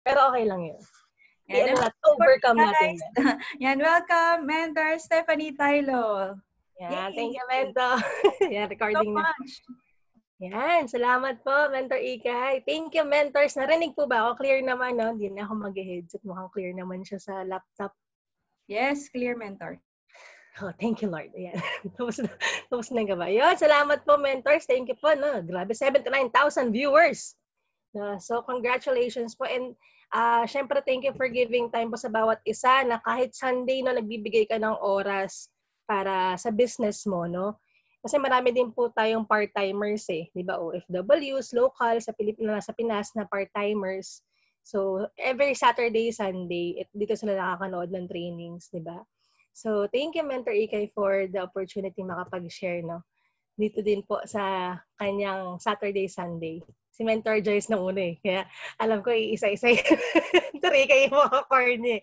Pero okay lang yun. Yan, Overcome natin yan. Yan, welcome, Mentor Stephanie Tylo. Yan, thank you, Mentor. Yan, recording so na. Much. Yan, salamat po, Mentor Ikay. Thank you, mentors. Narinig po ba ako? Clear naman, no? Hindi na ako mag-headset. Mukhang clear naman siya sa laptop. Yes, clear, Mentor. Oh, thank you, Lord. Ayan. Tapos na nga ba? Yun, salamat po, mentors. Thank you po. No? Grabe, 79,000 viewers. No? So, congratulations po. And syempre, thank you for giving time po sa bawat isa na kahit Sunday, no, nagbibigay ka ng oras para sa business mo, no? Kasi marami din po tayong part-timers eh. Di ba? OFWs, local, sa Pinas na part-timers. So, every Saturday, Sunday, dito sila nakakanood ng trainings, di ba? So, thank you, Mentor Ikay, for the opportunity makapag-share, no? Dito din po sa kanyang Saturday, Sunday. Si Mentor Joyce na una eh. Kaya alam ko, isa-isa Mentor Ikay yung mga corny.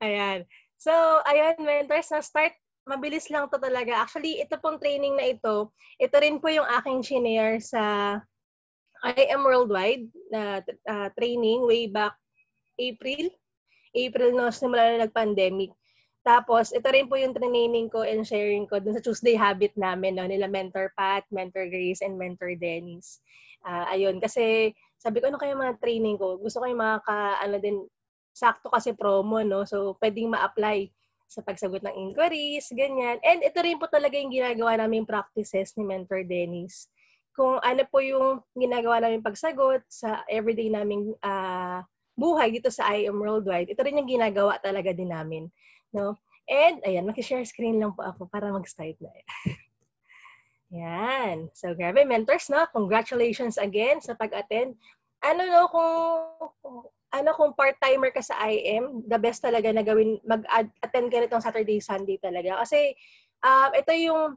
Ayan. So, ayan, mentors, na-start. Mabilis lang to talaga. Actually, ito pong training na ito rin po yung aking shinare sa I Am Worldwide na training way back April no, simula na nag-pandemic. Tapos, ito rin po yung training ko and sharing ko dun sa Tuesday Habit namin, no, nila Mentor Pat, Mentor Grace, and Mentor Dennis. Ayun, kasi sabi ko, ano kayo mga training ko? Gusto ko yung mga sakto kasi promo, no? So, pwedeng ma-apply sa pagsagot ng inquiries, ganyan. And ito rin po talaga yung ginagawa namin practices ni Mentor Dennis. Kung ano po yung ginagawa namin pagsagot sa everyday naming buhay dito sa I Am Worldwide, ito rin yung ginagawa talaga din namin. No? And, ayan, makishare screen lang po ako para mag-start na. Yan. So, grabe, mentors, no? Congratulations again sa pag-attend. Kung part-timer ka sa IM, the best talaga na gawin, mag-attend ka nitong Saturday, Sunday talaga. Kasi, ito yung,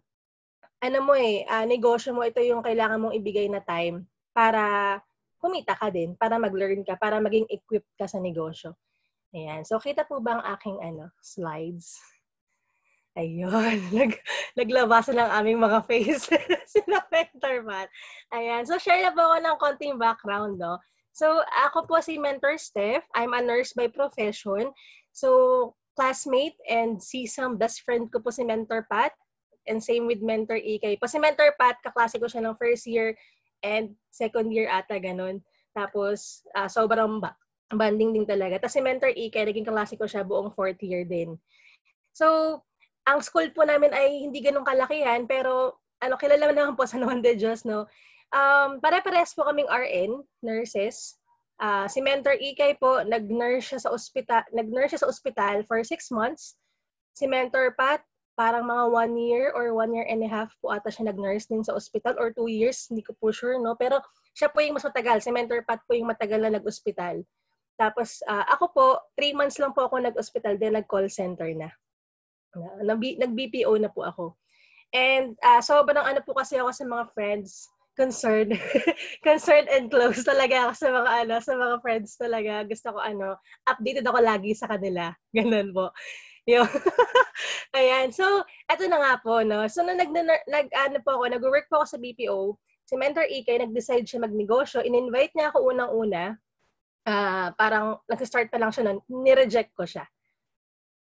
negosyo mo, ito yung kailangan mong ibigay na time para kumita ka din, para mag-learn ka, para maging equipped ka sa negosyo. Ayan. So, kita po ba ang aking slides? Ayun. Naglabasan ng aming mga face. Sila Mentor Pat. Ayan. So, share na po ako ng konting background, no? So, ako po si Mentor Steph. I'm a nurse by profession. So, classmate and CSAM best friend ko po si Mentor Pat. And same with Mentor Ikay. Po si Mentor Pat, kaklase ko siya ng first year and second year ata, ganun. Tapos, sobrang banding din talaga. Tapos si Mentor Ikay, naging kaklase ko siya buong fourth year din. So, ang school po namin ay hindi ganun kalakihan, pero kilala naman po sa naman de Diyos, no? Pare-parehas po kaming RN, nurses. Si Mentor Ikay po, nag-nurse siya sa ospital for 6 months. Si Mentor Pat, parang mga 1 year or 1 year and a half po ata siya nag-nurse din sa ospital or 2 years, hindi ko po sure, no? Pero siya po yung mas matagal. Si Mentor Pat po yung matagal na nag-ospital. Tapos, ako po, 3 months lang po ako nag-ospital, then nag-call center na. Nag-BPO na po ako. And sobrang po kasi ako sa mga friends, concerned and close talaga ako sa mga friends talaga. Gusto ko updated ako lagi sa kanila. Ganun po. Ayan. So, eto na nga po, no. So, nag-work po ako sa BPO. Si Mentor Ikay, nag-decide siya magnegosyo. In-invite niya ako unang-una. Parang nag-start pa lang siya nun. Ni-reject ko siya.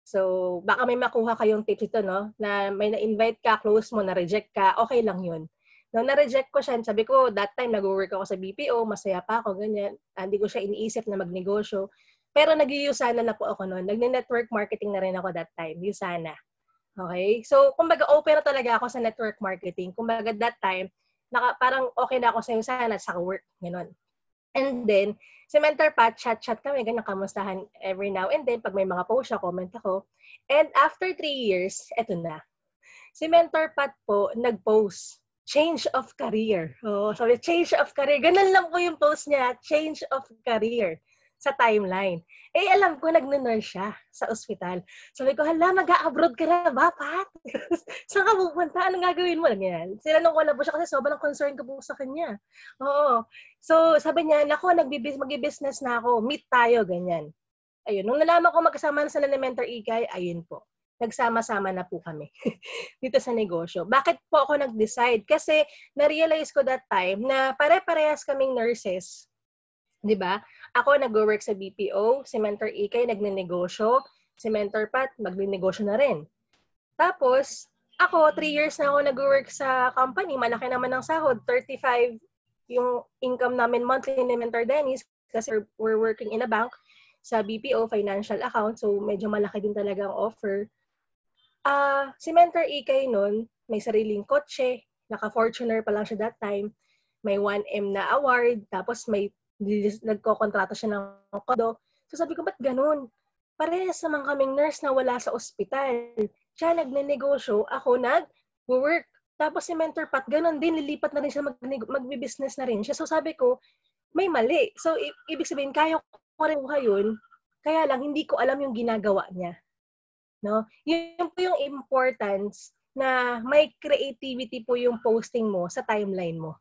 So, baka may makuha kayong tips ito, no? Na may na-invite ka, close mo, na-reject ka, okay lang yun. No, na-reject ko siya, sabi ko, that time, nag-work ako sa BPO, masaya pa ako, ganyan. Hindi ko siya iniisip na magnegosyo. Pero nag-Usana na po ako noon. Nag-network marketing na rin ako that time, Usana. Okay? So, kumbaga, open na talaga ako sa network marketing. Kumbaga, that time, parang okay na ako sa Usana, sa work, gano'n. And then, si Mentor Pat, chat kami, ganyan, kamustahan every now and then. Pag may mga post siya, comment ako. And after 3 years, eto na. Si Mentor Pat po, nag-post, change of career. Sabi, change of career. Ganun lang po yung post niya, change of career sa timeline. Alam ko, nag-nurse siya sa ospital. Sabi ko, hala, mag-a-abroad ka na ba, Pat? Saan ka pupunta? Anong gagawin mo? Ganyan. Sinanong ko na po siya kasi sobrang concerned ko po sa kanya. Oo. So, sabi niya, naku, mag-business na ako. Meet tayo, ganyan. Ayun. Nung nalaman ko magkasama na sila ni Mentor Ikay, ayun po. Nagsama-sama na po kami dito sa negosyo. Bakit po ako nag-decide? Kasi na-realize ko that time na pare-parehas kaming nurses. 'Di ba? ako nag-work sa BPO, si Mentor Ikay nagnenegosyo, si Mentor Pat magnenegosyo na rin. Tapos, ako, 3 years na ako nag-work sa company, malaki naman ang sahod, 35 yung income namin monthly ni Mentor Dennis kasi we're working in a bank sa BPO, financial account, so medyo malaki din talaga ang offer. Si Mentor Ikay nun, may sariling kotse, naka-Fortuner pa lang siya that time, may 1M na award, tapos may nagkokontrata siya ng kondo. So sabi ko, ba't ganun? Parehas naman kaming nurse na wala sa ospital. Siya nagnenegosyo, ako nag-work. Tapos si Mentor Pat, ganun din, lilipat na rin siya, magbi-business na rin siya. So sabi ko, may mali. So ibig sabihin, kaya ko rin yun, kaya lang hindi ko alam yung ginagawa niya. No? Yun po yung importance na may creativity po yung posting mo sa timeline mo.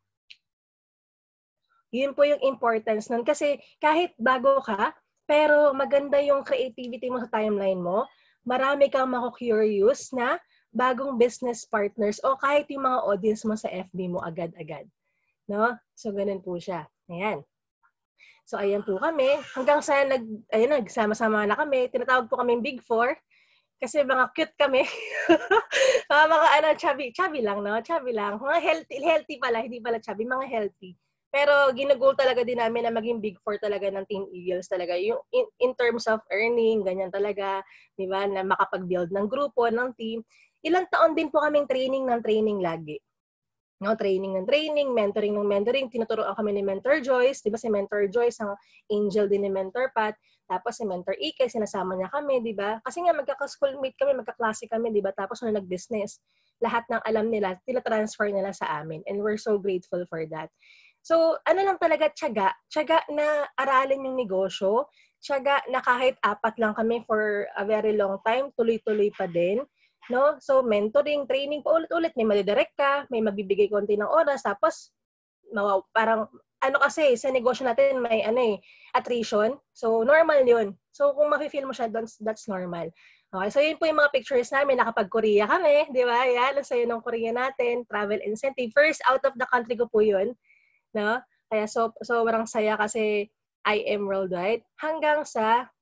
Yun po yung importance nun. Kasi kahit bago ka, pero maganda yung creativity mo sa timeline mo, marami kang mako-curious na bagong business partners o kahit yung mga audience mo sa FB mo agad-agad. No? So, ganun po siya. Ayan. So, ayan po kami. Hanggang sa nagsama-sama na kami. Tinatawag po kami Big Four. Kasi mga cute kami. mga chubby lang, no? Chubby lang. Mga healthy pala, hindi pala chubby, mga healthy. Pero ginugol talaga din namin na maging Big Four talaga ng Team Eagles talaga. Yung in terms of earning, ganyan talaga, di ba? Na makapag-build ng grupo, ng team. Ilang taon din po kaming training lagi. No, training, mentoring ng mentoring. Tinuturoan kami ni Mentor Joyce. Di ba si Mentor Joyce, ang angel din ni Mentor Pat. Tapos si Mentor Ike, sinasama niya kami, di ba? Kasi nga magkaka-schoolmate kami, magkaklase kami, di ba? Tapos nung nag-business, lahat ng alam nila, tila-transfer nila sa amin. And we're so grateful for that. So, ano lang talaga, tiyaga na aralin yung negosyo, tiyaga na kahit 4 lang kami for a very long time, tuloy-tuloy pa din. No? So, mentoring, training, paulit-ulit, may madidirect ka, may magbibigay konti ng oras, tapos, parang, kasi, sa negosyo natin, may, attrition. So, normal yun. So, kung mafe-feel mo siya, that's normal. Okay, so yun po yung mga pictures namin, nakapag-Korea kami, di ba? Yan, ang sayo ng Korea natin, travel incentive. First out of the country ko po yun. No? Kaya sobrang saya kasi I am worldwide. Hanggang sa,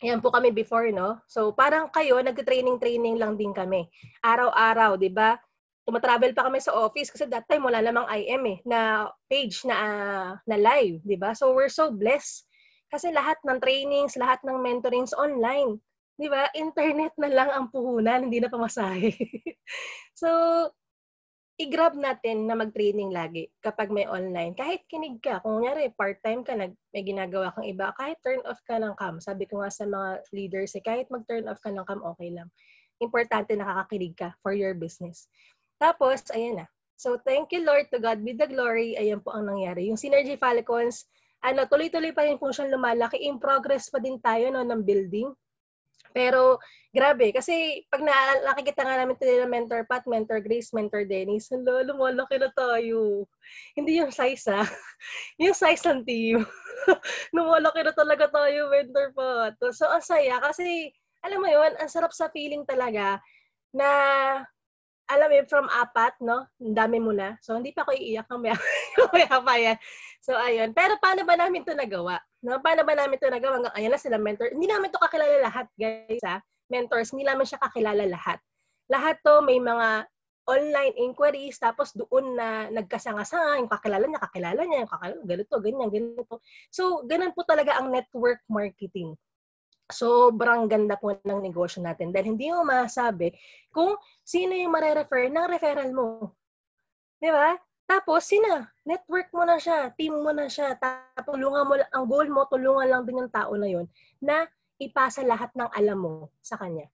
ayan po kami before, no? So, parang kayo, nag-training lang din kami. Araw-araw, di ba? Tumatravel pa kami sa office kasi that time wala namang IM na page na live, di ba? So, we're so blessed. Kasi lahat ng trainings, lahat ng mentorings online. Di ba? Internet na lang ang puhunan, hindi na pamasahe. So, i-grab natin na mag-training lagi kapag may online. Kahit kinig ka, kung nyari part-time ka, may ginagawa kang iba, kahit turn off ka ng cam. Sabi ko nga sa mga leaders, kahit mag-turn off ka ng cam, okay lang. Importante nakakakinig ka for your business. Tapos, ayan na. So, thank you Lord, to God be the glory. Ayan po ang nangyari. Yung Synergy Falcons, tuloy-tuloy pa rin po siyang lumalaki. In progress pa din tayo ng building. Pero, grabe. Kasi, pag nakikita nga namin nila Mentor Pat, Mentor Grace, Mentor Dennis, lumalaki na tayo. Hindi yung size, yung size ng team. Lumalaki na talaga tayo, Mentor Pat. So, ang saya. Kasi, alam mo yun, ang sarap sa feeling talaga na, alam mo from 4, no? Ang dami mo na. So, hindi pa ako iiyak ng maya pa yan. So, ayun. Pero, paano ba namin ito nagawa? No? Paano ba namin ito nagawa? Hanggang ayan na sila mentor. Hindi namin ito kakilala lahat, guys, mentors. Hindi namin siya kakilala lahat. Lahat to may mga online inquiries, tapos doon na nagkasanga-sanga, yung kakilala niya, yung kakilala, ganito, ganito. So, ganun po talaga ang network marketing. Sobrang ganda po ng negosyo natin dahil hindi mo masabi kung sino yung mare-refer ng referral mo. Di ba? Tapos, network mo na siya, team mo na siya, tapos tulungan mo, ang goal mo, tulungan lang din yung tao na yun na ipasa lahat ng alam mo sa kanya.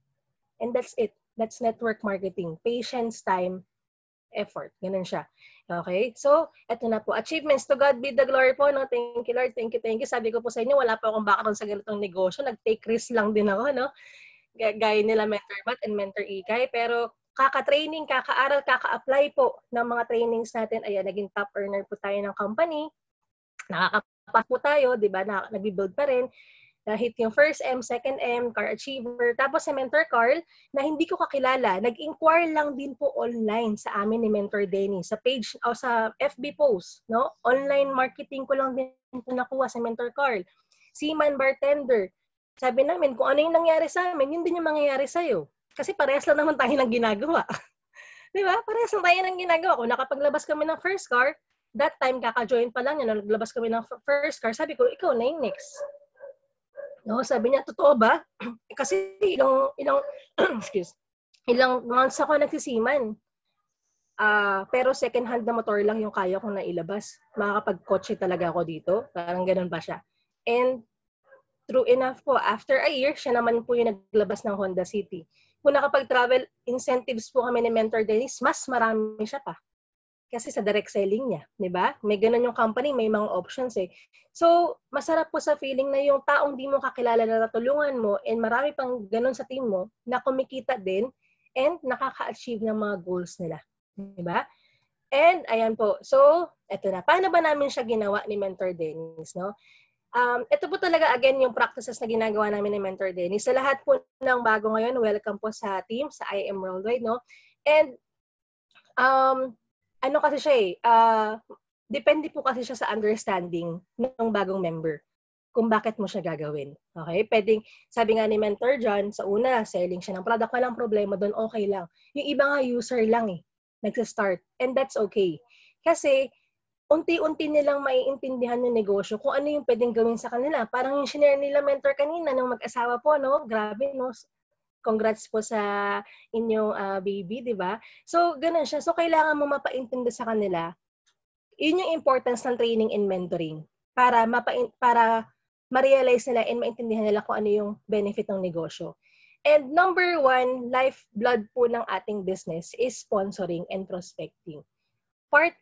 And that's it. That's network marketing. Patience, time, effort. Ganun siya. Okay? So, eto na po. Achievements. To God be the glory po. No? Thank you, Lord. Thank you. Sabi ko po sa inyo, wala pa akong background sa ganitong negosyo. Nag-take risk lang din ako, no? Gaya nila Mentor Matt and Mentor Ikay. Pero, kaka-training, kaka-aral, kaka-apply po ng mga trainings natin. Ayan, naging top earner po tayo ng company. Nakakapas po tayo, di ba? Nag-build pa rin. Na-hit yung first M, second M, Car Achiever. Tapos si Mentor Carl, na hindi ko kakilala, nag-inquire lang din po online sa amin ni Mentor Denny, sa page o sa FB post. No? Online marketing ko lang din po nakuha sa Mentor Carl. seaman, bartender. Sabi namin, kung ano yung nangyari sa amin, yun din yung mangyayari sa'yo. Kasi parehas lang naman tayo ng ginagawa. Di ba? Parehas lang tayo ng ginagawa. Kung nakapaglabas kami ng first car, that time, kaka-join pa lang yan, naglabas kami ng first car, sabi ko, ikaw na yung next. No, sabi niya, totoo ba? Kasi ilang months ako nagsisiman. Pero second hand na motor lang yung kaya kong nailabas. Makakapag-kotse talaga ako dito. Parang ganun ba siya. And true enough po, after a year, siya naman po yung naglabas ng Honda City. Kung nakapag-travel incentives po kami ni Mentor Dennis, mas marami siya pa. Kasi sa direct selling niya, di ba? May ganun yung company, may mga options eh. So, masarap po sa feeling na yung taong di mo kakilala na natulungan mo and marami pang ganun sa team mo na kumikita din and nakaka-achieve ng mga goals nila. Di ba? And, ayan po. So, eto na. Paano ba namin siya ginawa ni Mentor Dennis, no? Ito po talaga, again, yung practices na ginagawa namin ni Mentor Dennis. Sa lahat po ng bago ngayon, welcome po sa team, sa IM Worldwide, no? And, ano kasi siya depende po kasi siya sa understanding ng bagong member kung bakit mo siya gagawin. Okay? Pwedeng, sabi nga ni Mentor John, sa una, selling siya ng product, walang problema doon, okay lang. Yung iba nga user lang nagsa-start. And that's okay. Kasi, unti-unti nilang maiintindihan yung negosyo kung ano yung pwedeng gawin sa kanila. Parang yung shinare nila Mentor kanina, ng mag-asawa po, no? Grabe, no? Congrats po sa inyong baby, di ba? So, ganun siya. So, kailangan mo mapaintindi sa kanila. Yun yung importance ng training and mentoring para ma-realize nila and maintindihan nila kung ano yung benefit ng negosyo. And number one, lifeblood po ng ating business is sponsoring and prospecting. Part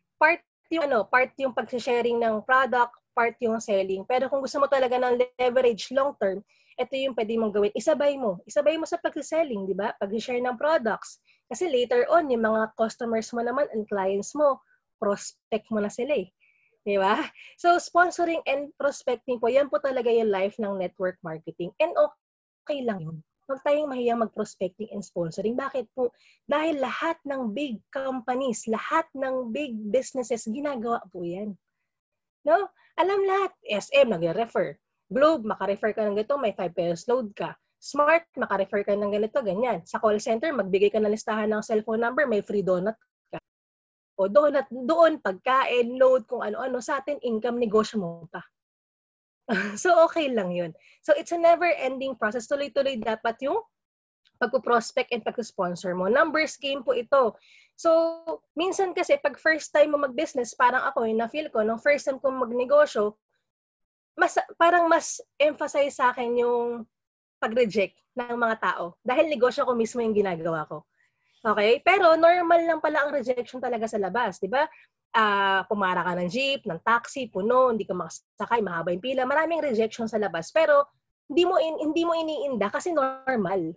yung pag-sharing ng product, part yung selling. Pero kung gusto mo talaga ng leverage long term, ito yung pwede mong gawin. Isabay mo sa pag-selling, di ba? Pag-share ng products. Kasi later on, yung mga customers mo naman and clients mo, prospect mo na sila Di ba? So, sponsoring and prospecting po, yan po talaga yung life ng network marketing. And okay lang yun. Huwag tayong mahiyang mag-prospecting and sponsoring. Bakit po? Dahil lahat ng big companies, lahat ng big businesses, ginagawa po yan. No? Alam lahat. SM, nag-refer. Globe, maka-refer ka ng ganito, may 5 pesos load ka. Smart, maka-refer ka ng ganito, ganyan. Sa call center, magbigay ka ng listahan ng cellphone number, may free donut ka. O donut, doon, pagkain, load, kung ano-ano. Sa atin, income, negosyo mo pa. So, okay lang yun. So, it's a never-ending process. Tuloy-tuloy dapat yung pagpo-prospect and pagpo-sponsor mo. Numbers game po ito. So, minsan kasi, pag first time mo mag-business, parang ako, na-feel ko, nung first time ko magnegosyo, parang mas emphasize sa akin yung pag-reject ng mga tao. Dahil negosyo ko mismo yung ginagawa ko. Okay? Pero normal lang pala ang rejection talaga sa labas. Di ba? Pumara ka ng jeep, ng taxi, puno, hindi ka makasakay, mahaba yung pila. Maraming rejection sa labas. Pero hindi mo iniinda kasi normal.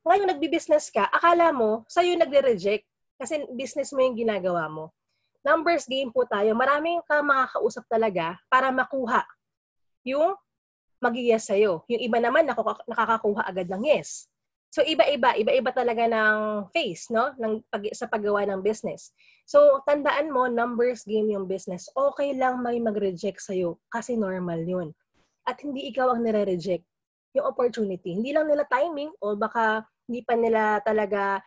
Ngayon, nagbi-business ka, akala mo, sa'yo nagre-reject kasi business mo yung ginagawa mo. Numbers game po tayo. Maraming ka makakausap talaga para makuha yung mag-yes sa'yo. Yung iba naman, nakakakuha agad ng yes. So, iba-iba talaga ng face, no? Sa paggawa ng business. So, tandaan mo, numbers game yung business. Okay lang may mag-reject sa'yo kasi normal yun. At hindi ikaw ang nire-reject yung opportunity. Hindi lang nila timing o baka hindi pa nila talaga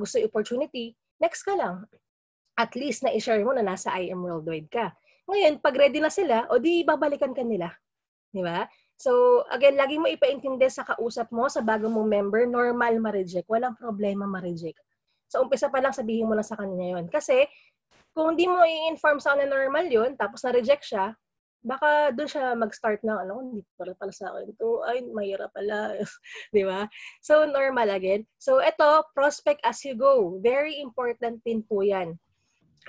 gusto yung opportunity. Next ka lang. At least na i-share mo na nasa IM Worldwide ka. Ngayon, pag ready na sila, o di babalikan ka nila. Di ba? So, again, lagi mo ipaintindi sa kausap mo, sa bago mong member, normal ma-reject. Walang problema ma-reject. So, umpisa pa lang sabihin mo na sa kanya yun. Kasi, kung hindi mo i-inform sa kanya normal yun, tapos na-reject siya, baka doon siya mag-start ng, hindi pala sa akin ito, ay, mahirap pala. Di ba? So, normal again. So, ito, prospect as you go. Very important din po yan.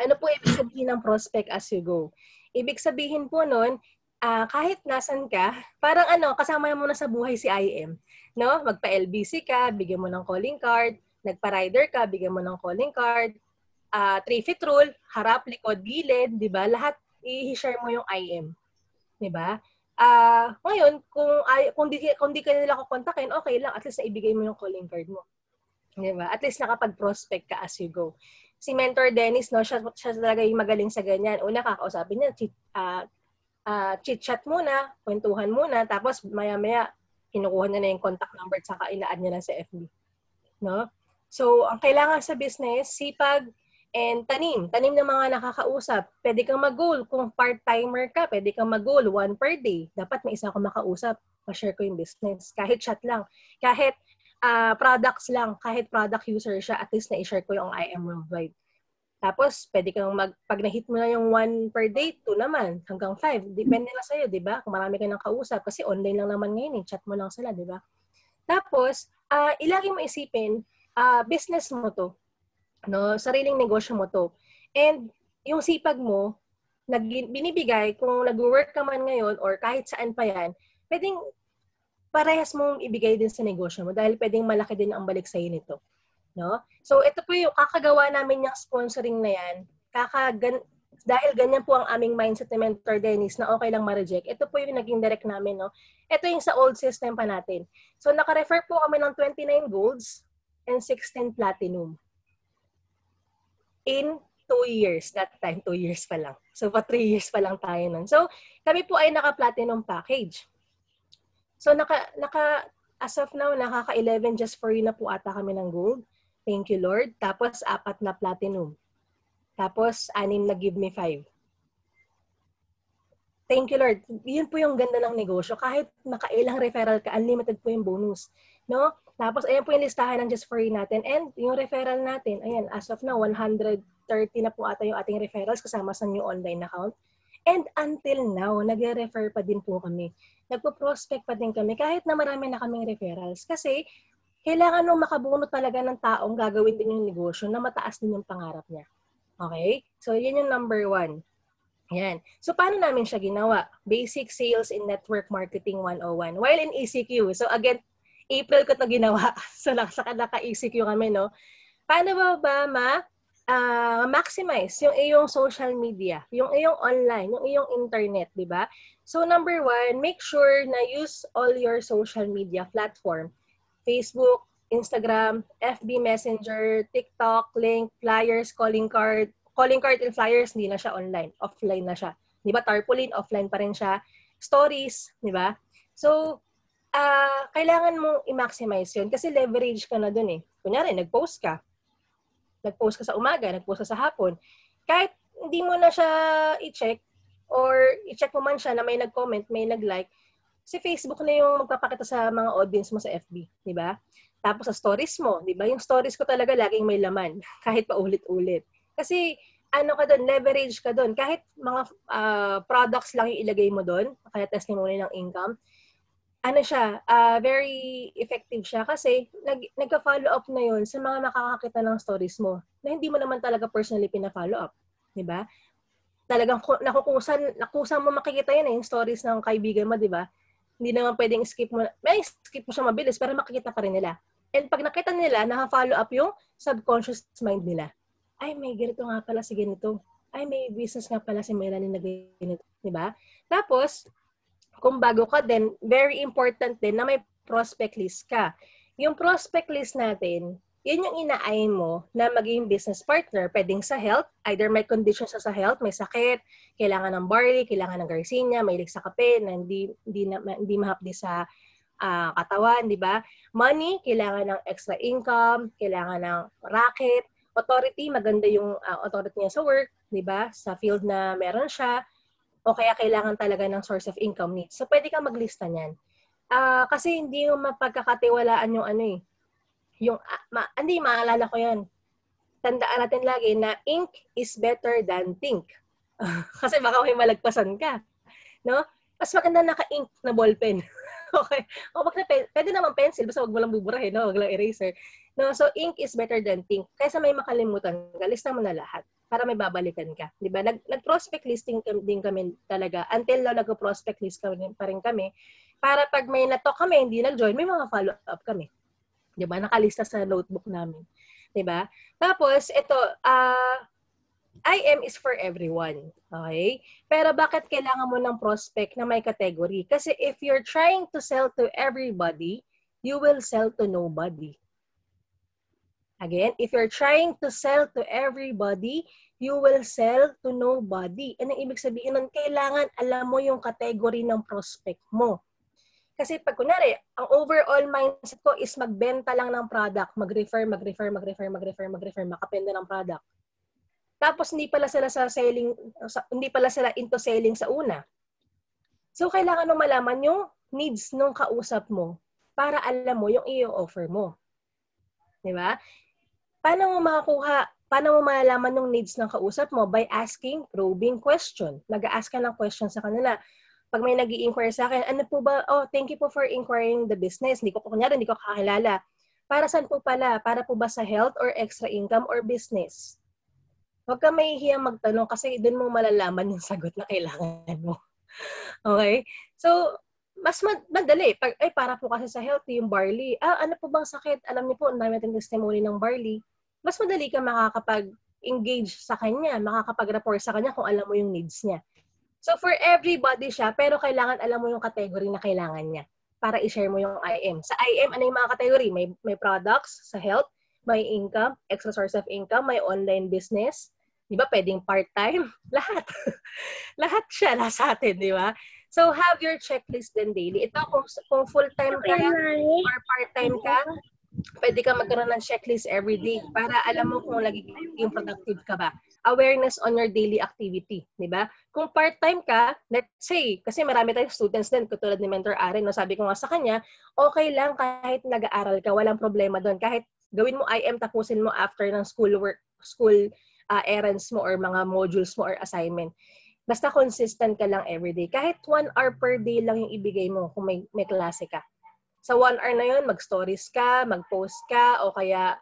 Ano po ibig sabihin ng prospect as you go? Ibig sabihin po nun, kahit nasan ka, parang kasama mo na sa buhay si IM. No? Magpa-LBC ka, bigyan mo ng calling card. Nagpa-rider ka, bigyan mo ng calling card. 3-feet rule, harap, likod, gilid, di ba? Lahat i-share mo yung IM. Di ba? Ngayon, kung di ka nila kukontakin, okay lang. At least naibigay mo yung calling card mo. Di ba? At least nakapag-prospect ka as you go. Si Mentor Dennis, no, siya talaga yung magaling sa ganyan. Una, kakausapin niya, chit-chat muna, kwentuhan muna, tapos maya-maya, kinukuha niya na yung contact number at saka ina-add niya lang sa FB. No? So, ang kailangan sa business, sipag and tanim. Tanim ng mga nakakausap. Pwede kang mag-goal. Kung part-timer ka, pwede kang mag-goal 1 per day. Dapat may isa akong makausap. Ma-share ko yung business. Kahit chat lang. Kahit products lang. Kahit product user siya, at least na-share ko yung I am worldwide. Tapos, pwede kang pag na-hit mo na yung 1 per day, 2 naman, hanggang 5. Depende na sa'yo, di ba? Kung marami ka nang kausap. Kasi online lang naman ngayon, chat mo lang sila, di ba? Tapos, ilagi mo isipin, business mo to. No? Sariling negosyo mo to. And yung sipag mo, binibigay, kung nag-work ka man ngayon or kahit saan pa yan, pwedeng parehas mong ibigay din sa negosyo mo dahil pwedeng malaki din ang balik sa'yo nito. No? So, ito po yung kakagawa namin yung sponsoring na yan. Dahil ganyan po ang aming mindset ni Mentor Dennis na okay lang ma-reject, ito po yung naging direct namin. No? Ito yung sa old system pa natin. So, naka-refer po kami ng 29 golds and 16 platinum. In 2 years. That time, 2 years pa lang. So, pa 3 years pa lang tayo nun. So, kami po ay naka-platinum package. So, as of now, nakaka-11 just for you na po ata kami ng gold. Thank you, Lord. Tapos, 4 na platinum. Tapos, 6 na give me 5. Thank you, Lord. Yun po yung ganda ng negosyo. Kahit nakailang referral ka, unlimited po yung bonus. No? Tapos, ayan po yung listahan ng Just For You natin. And yung referral natin, ayan, as of now, 130 na po ata yung ating referrals kasama sa new online account. And until now, nagre-refer pa din po kami. Nagpo-prospect pa din kami kahit na marami na kaming referrals. Kasi, kailangan nung makabunot talaga ng taong gagawin din yung negosyo na mataas din yung pangarap niya. Okay? So, yun yung number 1. Yan. So, paano namin siya ginawa? Basic Sales in Network Marketing 101. While in ECQ. So, again, April ko ito ginawa. So, naka-ECQ kami, no? Paano ba maximize yung iyong social media, yung iyong online, yung iyong internet, di ba? So, number 1, make sure na use all your social media platform. Facebook, Instagram, FB Messenger, TikTok, link, flyers, calling card and flyers, hindi na siya online. Offline na siya. Di ba? Tarpaulin, offline pa rin siya. Stories, di ba? So, kailangan mong i-maximize yun kasi leverage ka na dun eh. Kunyari, nag-post ka sa umaga, nag-post ka sa hapon. Kahit hindi mo na siya i-check or i-check mo man siya na may nag-comment, may nag-like, si Facebook na yung magpapakita sa mga audience mo sa FB, di ba? Tapos sa stories mo, di ba? Yung stories ko talaga laging may laman, kahit pa ulit-ulit. Kasi ano ka doon, leverage ka doon. Kahit mga products lang yung ilagay mo doon, kaya testimony ng income, ano siya, very effective siya kasi nagka-follow up na yun sa mga makakakita ng stories mo na hindi mo naman talaga personally pina-follow up. Di ba? Talagang nakusan mo makikita yun yung stories ng kaibigan mo, di ba? Hindi naman pwedeng skip mo. May skip mo siya mabilis pero makikita pa rin nila. And pag nakita nila, naka-follow up yung subconscious mind nila. Ay, may ganito nga pala si ganito. Ay, may business nga pala si Melanie na ganito. Diba? Tapos, kung bago ka din, very important din na may prospect list ka. Yung prospect list natin, yun yung inaayin mo na maging business partner. Pwedeng sa health, either may conditions sa health, may sakit, kailangan ng barley, kailangan ng garcinia, may sa kape, na hindi mahapdi sa katawan, di ba? Money, kailangan ng extra income, kailangan ng racket, authority, maganda yung authority niya sa work, di ba? Sa field na meron siya, o kaya kailangan talaga ng source of income needs. So, pwede kang maglista niyan. Kasi hindi yung mapagkakatiwalaan yung ano eh. Hindi, maalala ko yan. Tandaan natin lagi na ink is better than think. Kasi baka may malagpasan ka. No? Mas maganda naka-ink na ballpen. Okay. O pwede naman pencil, basta wag mo lang buburahin, no? Wag lang eraser. No, so ink is better than think. Kaysa may makalimutan ka, lista mo na lahat para may babalikan ka, 'di ba? Nag-prospect listing din kami talaga. Until now nag-prospect list pa rin kami para pag may na-talk kami, hindi nag-join, may mga follow-up kami. 'Di ba? Nakalista sa notebook namin. 'Di ba? Tapos ito IM is for everyone. Okay? Pero bakit kailangan mo ng prospect na may category? Kasi if you're trying to sell to everybody, you will sell to nobody. Again, if you're trying to sell to everybody, you will sell to nobody. Anong ibig sabihin nun? Kailangan alam mo yung category ng prospect mo. Kasi pag kunwari, ang overall mindset ko is magbenta lang ng product, mag-refer, makapenda ng product. Tapos hindi pala sila into selling sa una. So kailangan mo malaman yung needs ng kausap mo para alam mo yung i-offer mo. 'Di ba? Paano mo malalaman yung needs ng kausap mo? By asking probing question. Nag-a-ask ka ng question sa kanila. Pag may nag-i-inquire sa akin, ano po ba? Oh, thank you po for inquiring the business. Hindi ko kakilala. Para saan po pala? Para po ba sa health or extra income or business? Huwag ka mahihiyang magtanong kasi doon mo malalaman yung sagot na kailangan mo. Okay? So, mas madali. Para po kasi sa healthy yung barley. Ano po bang sakit? Alam niyo po, ang dami natin testimony ng barley. Mas madali ka makakapag-engage sa kanya, makakapag-rapport sa kanya kung alam mo yung needs niya. So, for everybody siya, pero kailangan alam mo yung category na kailangan niya para i-share mo yung IM. Sa IM, ano yung mga category? May products sa health, may income, extra source of income, may online business, di ba? Pwedeng part-time, lahat. Lahat siya nasa atin, di ba? So, have your checklist din daily. Ito, kung full-time ka or part-time ka, pwede ka magkaroon ng checklist every day para alam mo kung nagiging productive ka ba. Awareness on your daily activity, di ba? Kung part-time ka, let's say, kasi marami tayong students din, katulad ni Mentor Aren, no, sabi ko nga sa kanya, okay lang kahit nag-aaral ka, walang problema doon. Kahit gawin mo IM, tapusin mo after ng school errands mo or mga modules mo or assignment. Basta consistent ka lang everyday. Kahit 1 hour per day lang yung ibigay mo kung may klase ka. Sa 1 hour na yun, mag-stories ka, mag-post ka, o kaya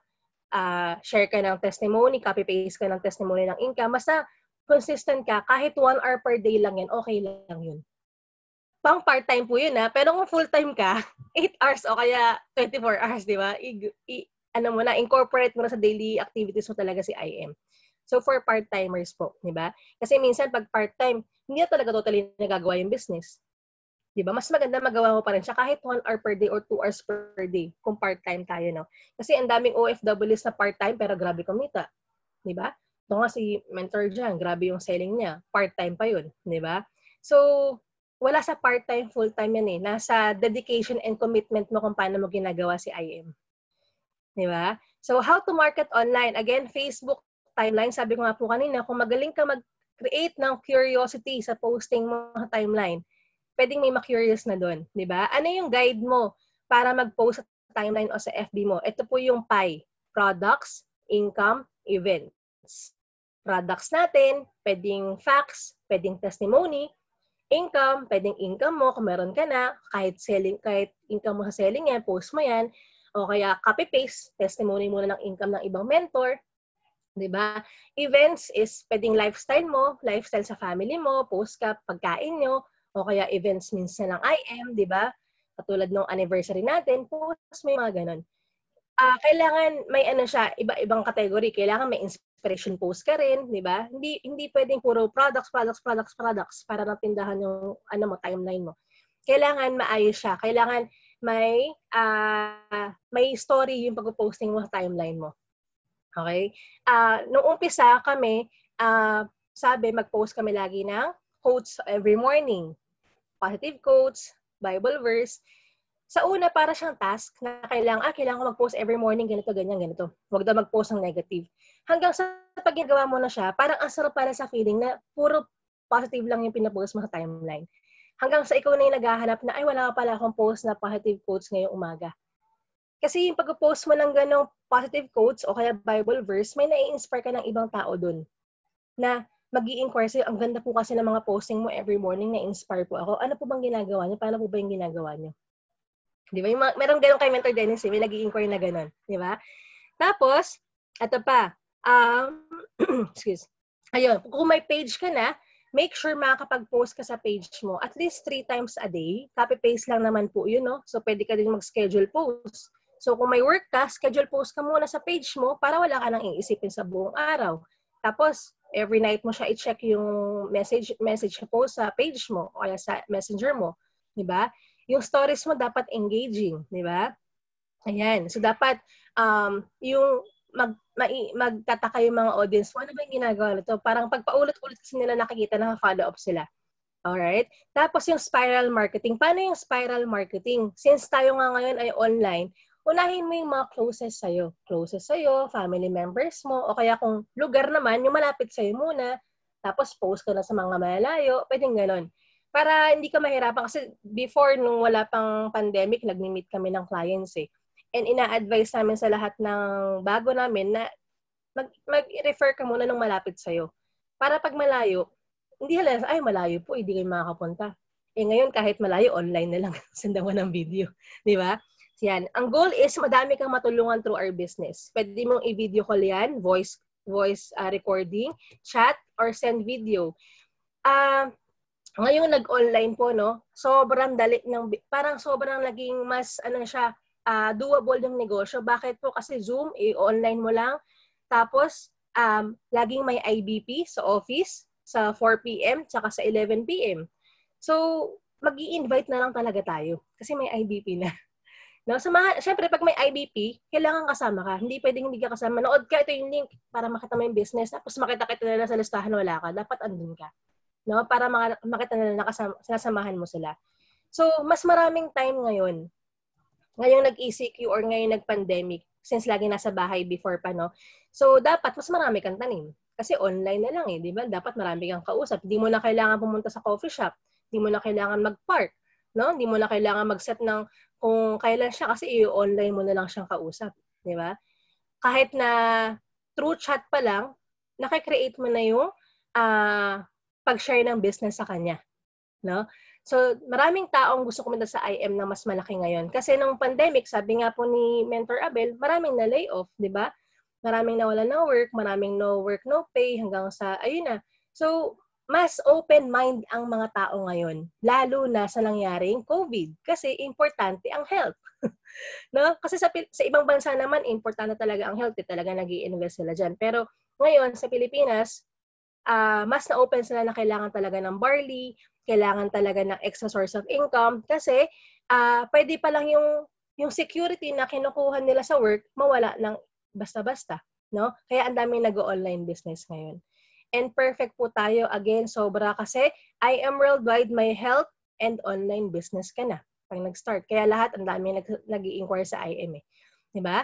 share ka ng testimony, copy-paste ka ng testimony ng income. Basta consistent ka, kahit 1 hour per day lang yan, okay lang yun. Pang part-time po yun, pero kung full-time ka, 8 hours o kaya 24 hours, di ba? Incorporate mo na sa daily activities mo talaga si IM. So, for part-timers po, di ba? Kasi minsan, pag part-time, hindi na talaga totally nagagawa yung business. Di ba? Mas maganda magawa mo pa rin siya kahit 1 hour per day or 2 hours per day kung part-time tayo, no? Kasi ang daming OFWs na part-time pero grabe kumita. Di ba? Ito nga si Mentor dyan, grabe yung selling niya. Part-time pa yun. Di ba? So, wala sa part-time, full-time yan eh. Nasa dedication and commitment mo kung paano mo ginagawa si IM. Di ba? So, how to market online? Again, Facebook timeline. Sabi ko nga po kanina, kung magaling ka mag-create ng curiosity sa posting mo sa timeline, pwedeng may ma-curious na doon, di ba? Ano yung guide mo para mag-post sa timeline o sa FB mo? Ito po yung PIE, products, income, events. Products natin, pwedeng facts, pwedeng testimony, income, pwedeng income mo kung meron ka na, kahit income mo sa selling yan, post mo yan, o kaya copy-paste, testimony muna ng income ng ibang mentor, di ba? Events is pwedeng lifestyle mo, lifestyle sa family mo, post ka, pagkain nyo, o kaya events minsan ng IM, di ba? Katulad ng anniversary natin, post may mga ganun. Kailangan may iba-ibang category. Kailangan may inspiration post ka rin, di ba? Hindi pwedeng puro products para natindahan yung timeline mo. Kailangan maayos siya. Kailangan may story yung pag-posting mo sa timeline mo. Okay? Nung umpisa kami, sabi mag-post kami lagi ng quotes every morning. Positive quotes, Bible verse. Sa una, para siyang task na kailangan ko mag-post every morning, ganito, ganyan, ganito. Huwag daw mag-post ng negative. Hanggang sa pag ginagawa mo na siya, parang ang sarap para sa feeling na puro positive lang yung pinapost mo sa timeline. Hanggang sa ikaw na yung naghahanap na, ay, wala pala akong post na positive quotes ngayong umaga. Kasi yung pag-post mo ng ganong positive quotes o kaya Bible verse, may nai-inspire ka ng ibang tao dun na mag-i-inquire sa'yo. Ang ganda po kasi ng mga posting mo every morning, na-inspire po ako. Ano po bang ginagawa niyo? Paano po ba yung ginagawa niyo? Di ba? Merong ganun kay Mentor Dennis, may nag-i-inquire na ganun. Di ba? Tapos, ito pa. Excuse. Ayun, kung may page ka na, make sure makakapag-post ka sa page mo at least 3 times a day. Copy-paste lang naman po yun, no? So, pwede ka din mag-schedule post. So, kung may work ka, schedule post ka muna sa page mo para wala ka nang iisipin sa buong araw. Tapos, every night mo siya i-check yung message post sa page mo o kaya sa messenger mo. Diba? Yung stories mo dapat engaging. Diba? Ayan. So, dapat yung magtataka yung mga audience mo, ano ba yung ginagawa nito? Parang pagpaulit-ulit kasi nila nakikita, naka-follow up sila. Alright? Tapos yung spiral marketing. Paano yung spiral marketing? Since tayo nga ngayon ay online, unahin mo yung mga closest sa'yo. Closest sa'yo, family members mo, o kaya kung lugar naman, yung malapit sa'yo muna, tapos post ka na sa mga malalayo, pwedeng ganon. Para hindi ka mahirapan. Kasi before, nung wala pang pandemic, nag-meet kami ng clients eh. And ina-advise namin sa lahat ng bago namin na mag-refer ka muna ng malapit sa'yo. Para pag malayo, hindi halata, ay malayo po, hindi kayo makakapunta. Eh ngayon, kahit malayo, online na lang sendan mo ng video. Di ba? Yan. Ang goal is madami kang matulungan through our business. Pwede mong i-video call yan, voice recording, chat, or send video. Ngayon nag-online po, no? Sobrang dali parang sobrang naging mas doable yung negosyo. Bakit po? Kasi Zoom, i-online mo lang. Tapos laging may IBP sa office sa 4 PM tsaka sa 11 PM. So, mag-i-invite na lang talaga tayo kasi may IBP na. No, syempre pag may IBP, kailangan kasama ka. Hindi pwedeng hindi ka kasama. Manood ka, ito yung link para makita mo yung business. Tapos makita nila sa listahan, wala ka. Dapat andun ka. No, para makita nila sinasamahan mo sila. So, mas maraming time ngayon. Ngayong nag-ECQ or ngayong nag-pandemic, since lagi nasa bahay before pa, no? So, dapat mas marami kang tanim. Kasi online na lang eh, di ba? Dapat marami kang kausap. Hindi mo na kailangan pumunta sa coffee shop. Hindi mo na kailangan mag-park. No? Hindi mo na kailangan mag-set ng kung kailan siya kasi i-online mo na lang siyang kausap. Di ba? Kahit na through chat pa lang, nakikreate mo na yung pag-share ng business sa kanya. No? So, maraming taong gusto kumunta sa IM na mas malaki ngayon. Kasi nung pandemic, sabi nga po ni Mentor Abel, maraming na layoff, di ba? Maraming nawala ng work, maraming no work, no pay, hanggang sa, ayun na. So, mas open mind ang mga tao ngayon, lalo na sa nangyaring COVID. Kasi importante ang health. No? Kasi sa ibang bansa naman, importante talaga ang health. Talaga nag-i-invest sila dyan. Pero ngayon, sa Pilipinas, mas na-open sila na kailangan talaga ng barley, kailangan talaga ng extra source of income kasi pwede pa lang yung security na kinukuha nila sa work mawala ng basta-basta, no? Kaya ang daming nag-online business ngayon. And perfect po tayo again, sobra kasi I am worldwide, my health and online business ka na pag nag-start. Kaya lahat ang daming nag-i-inquire sa IM eh. 'Di ba?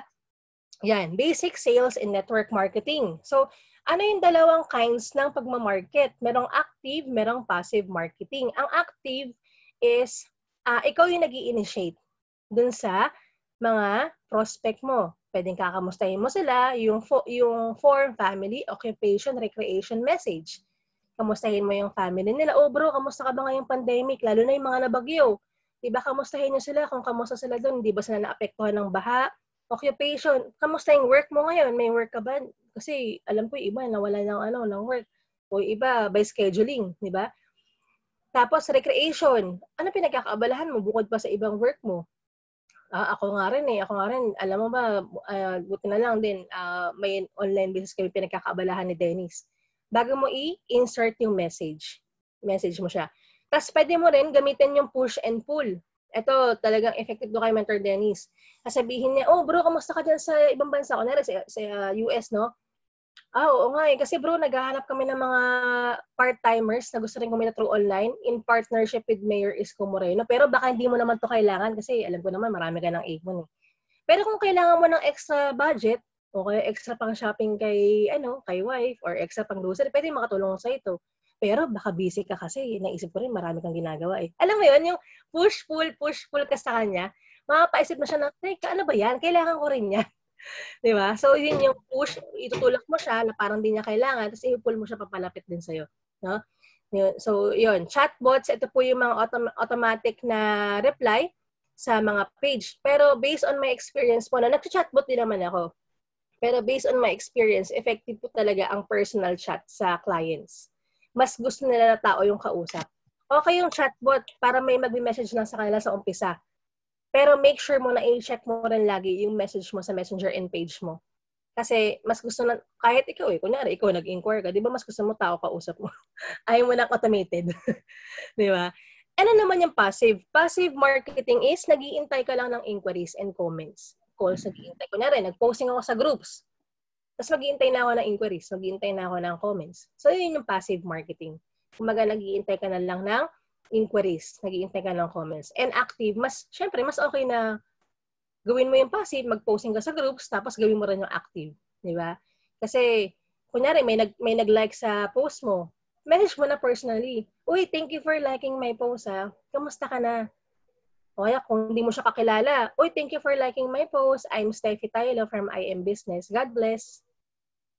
Yan, basic sales and network marketing. So, ano yung dalawang kinds ng pagmamarket? Merong active, merong passive marketing. Ang active is, ikaw yung nag-i-initiate dun sa mga prospect mo. Pwedeng kakamustahin mo sila, yung form, family, occupation, recreation, message. Kamustahin mo yung family nila. Oh bro, kamusta ka ba ngayong pandemic? Lalo na yung mga nabagyo. Diba, kamustahin nyo sila kung kamusta sila dun. Di ba sila naapektuhan ng baha? Occupation, kamusta yung work mo ngayon? May work ka ba? Kasi alam ko yung iba nawala ng work. O iba by scheduling, di ba? Tapos recreation, ano pinagkakaabalahan mo bukod pa sa ibang work mo? Ako nga rin, alam mo ba, buti na lang din, may online business kami pinagkakaabalahan ni Dennis. Bago mo i-insert yung message mo siya. Tapos pwede mo rin gamitin yung push and pull. Ito, talagang effective do kay Mentor Dennis. Sabihin niya, oh bro, kamusta ka dyan sa ibang bansa? Kunwari sa US, no? Oo nga eh. Kasi bro, naghahanap kami ng mga part-timers na gusto rin kumita through online in partnership with Mayor Isko Moreno. Pero baka hindi mo naman to kailangan kasi alam ko naman marami ka ng ipon eh. Pero kung kailangan mo ng extra budget o kaya extra pang shopping kay wife or extra pang grocery, pwede makatulong sa ito. Pero baka busy ka kasi, naisip ko rin marami kang ginagawa eh. Alam mo yun, yung push-pull ka sa kanya, makapaisip na siya na, teka, ano ba yan? Kailangan ko rin yan. Di ba? So, yun yung push, itutulak mo siya na parang di niya kailangan, tapos i-pull mo siya papalapit din sa'yo. No? So, yun. Chatbots, ito po yung mga automatic na reply sa mga page. Pero based on my experience po, nag-chatbot din naman ako. Pero based on my experience, effective po talaga ang personal chat sa clients. Mas gusto nila na tao yung kausap. Okay yung chatbot para may mag-message lang sa kanila sa umpisa. Pero make sure mo na i-check mo rin lagi yung message mo sa messenger and page mo. Kasi mas gusto na, kahit ikaw kunyari ikaw nag-inquire ka, di ba mas gusto mo tao kausap mo? Ayaw mo na automated. Di ba? Ano naman yung passive? Passive marketing is nag-iintay ka lang ng inquiries and comments. Calls, nag-iintay. Kunyari, nag-posting ako sa groups. Tapos maghihintay na ako ng inquiries, maghihintay na ako ng comments. So, yun yung passive marketing. Kumaga, naghihintay ka na lang ng inquiries, naghihintay ka ng comments. And active, syempre, mas okay na gawin mo yung passive, mag-posting ka sa groups, tapos gawin mo rin yung active. Di ba? Kasi, kunyari, may nag-like sa post mo, message mo na personally. Uy, thank you for liking my post, ha. Kamusta ka na? O kaya kung hindi mo siya kakilala, uy, thank you for liking my post. I'm Steffi Tylo from IM Business. God bless.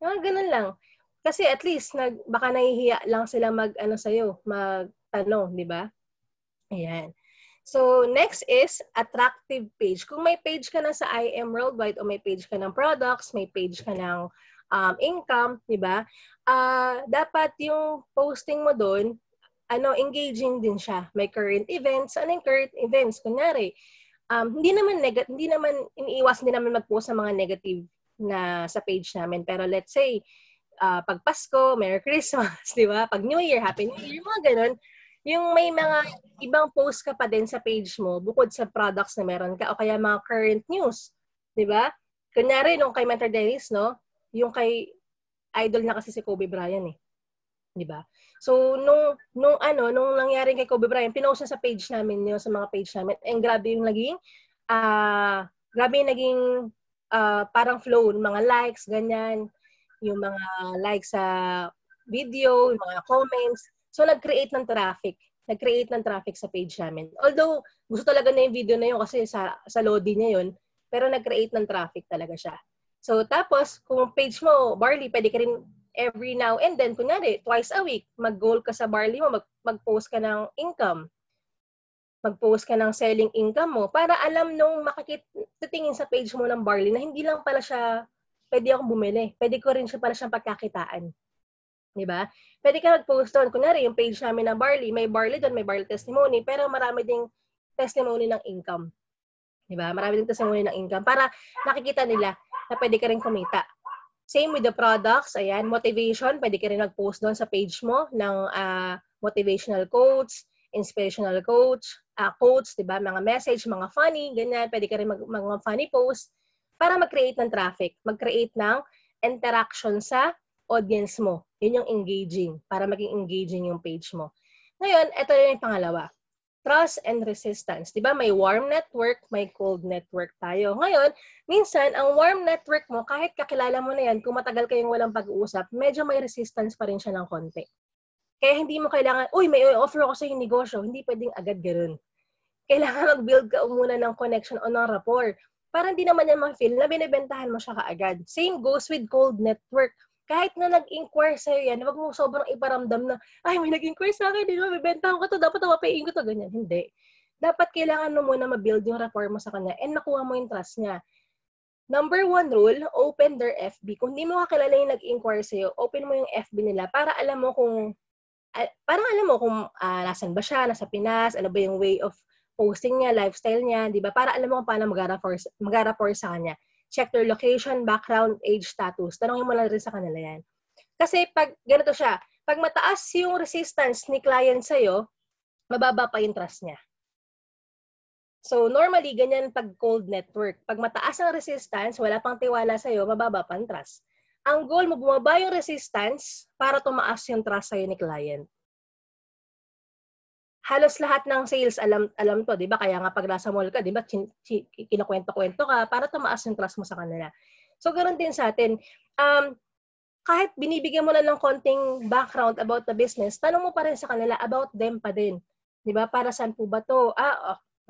Ganun lang. Kasi at least, baka nahihiya lang sila magtanong, di ba? Ayan. So, next is attractive page. Kung may page ka na sa IM Worldwide o may page ka ng products, may page ka ng income, di ba? Dapat yung posting mo doon, engaging din siya. May current events. Ano yung current events? Kunyari, hindi naman iniiwas din naman mag-post ng mga negative na sa page namin. Pero let's say, pag Pasko, Merry Christmas, di ba? Pag New Year, Happy New Year, mga ganun. Yung may mga ibang post ka pa din sa page mo bukod sa products na meron ka o kaya mga current news. Di ba? Kunyari, nung kay Mentor Dennis, no? Yung kay idol na kasi si Kobe Bryant eh. Di ba? So, nung nangyari kay Kobe Bryant, pinost na sa page namin yun, sa mga page namin. And grabe yung naging parang flow, mga likes, ganyan. Yung mga likes sa video, yung mga comments. So, nag-create ng traffic. Nag-create ng traffic sa page namin. Although, gusto talaga na yung video na yun kasi sa loading niya yun. Pero nag-create ng traffic talaga siya. So, tapos, kung page mo, Barley, pwede ka rin every now and then, kunyari, twice a week, mag-goal ka sa Barley mo, mag-post ka ng income. Mag-post ka ng selling income mo para alam nung titingin sa page mo ng Barley na hindi lang pala siya, pwede akong bumili. Pwede ko rin siya pala siyang pagkakitaan. Diba? Pwede ka mag-post doon. Kunyari, yung page namin na Barley, may Barley doon, may Barley testimony, pero marami ding testimony ng income. Diba? Marami ding testimony ng income para nakikita nila na pwede ka rin kumita. Same with the products. Ayan, motivation. Pwede ka rin mag-post doon sa page mo ng motivational quotes, inspirational quotes, diba? Mga message, mga funny, ganyan. Pwede ka rin mga funny post para mag-create ng traffic, mag-create ng interaction sa audience mo. Yun yung engaging, para maging engaging yung page mo. Ngayon, ito yung pangalawa. Trust and resistance. Diba? May warm network, may cold network tayo. Ngayon, minsan, ang warm network mo, kahit kakilala mo na yan, kung matagal kayong walang pag-uusap, medyo may resistance pa rin siya ng konti. Kaya hindi mo kailangan, uy, may offer ako sa yung negosyo. Hindi pwedeng agad ganoon. Kailangan mag-build ka muna ng connection o ng rapport. Para hindi naman yan ma-feel na binibentahan mo siya kaagad. Same goes with cold network. Kahit na nag-inquire sa'yo yan, wag mo sobrang iparamdam na, ay, may nag-inquire sa akin, bibentahan ko to, dapat mapapain ko to, ganyan. Hindi. Dapat kailangan mo muna ma-build yung rapport mo sa kanya and nakuha mo yung trust niya. Number 1 rule, open their FB. Kung hindi mo kakilala yung nag-inquire sa'yo, open mo yung FB nila para alam mo kung nasan ba siya, nasa Pinas, ano ba yung way of posting niya, lifestyle niya, di ba? Para alam mo kung paano mag-rapport sa kanya. Check their location, background, age, status. Tanongin mo lang rin sa kanila yan. Kasi pag ganito siya, pag mataas yung resistance ni client sa'yo, mababa pa yung trust niya. So, normally, ganyan pag cold network. Pag mataas ang resistance, wala pang tiwala sa'yo, mababa pa ang trust. Ang goal mo, bumaba yung resistance para tumaas yung trust sa'yo ni client. Halos lahat ng sales alam to, 'di ba? Kaya nga pag nasa mall ka, 'di ba, kinukwento-kwento ka para tumaas yung trust mo sa kanila. So ganoon din sa atin. Kahit binibigyan mo na ng konting background about the business, tanong mo pa rin sa kanila about them pa din. 'Di ba? Para saan po ba 'to?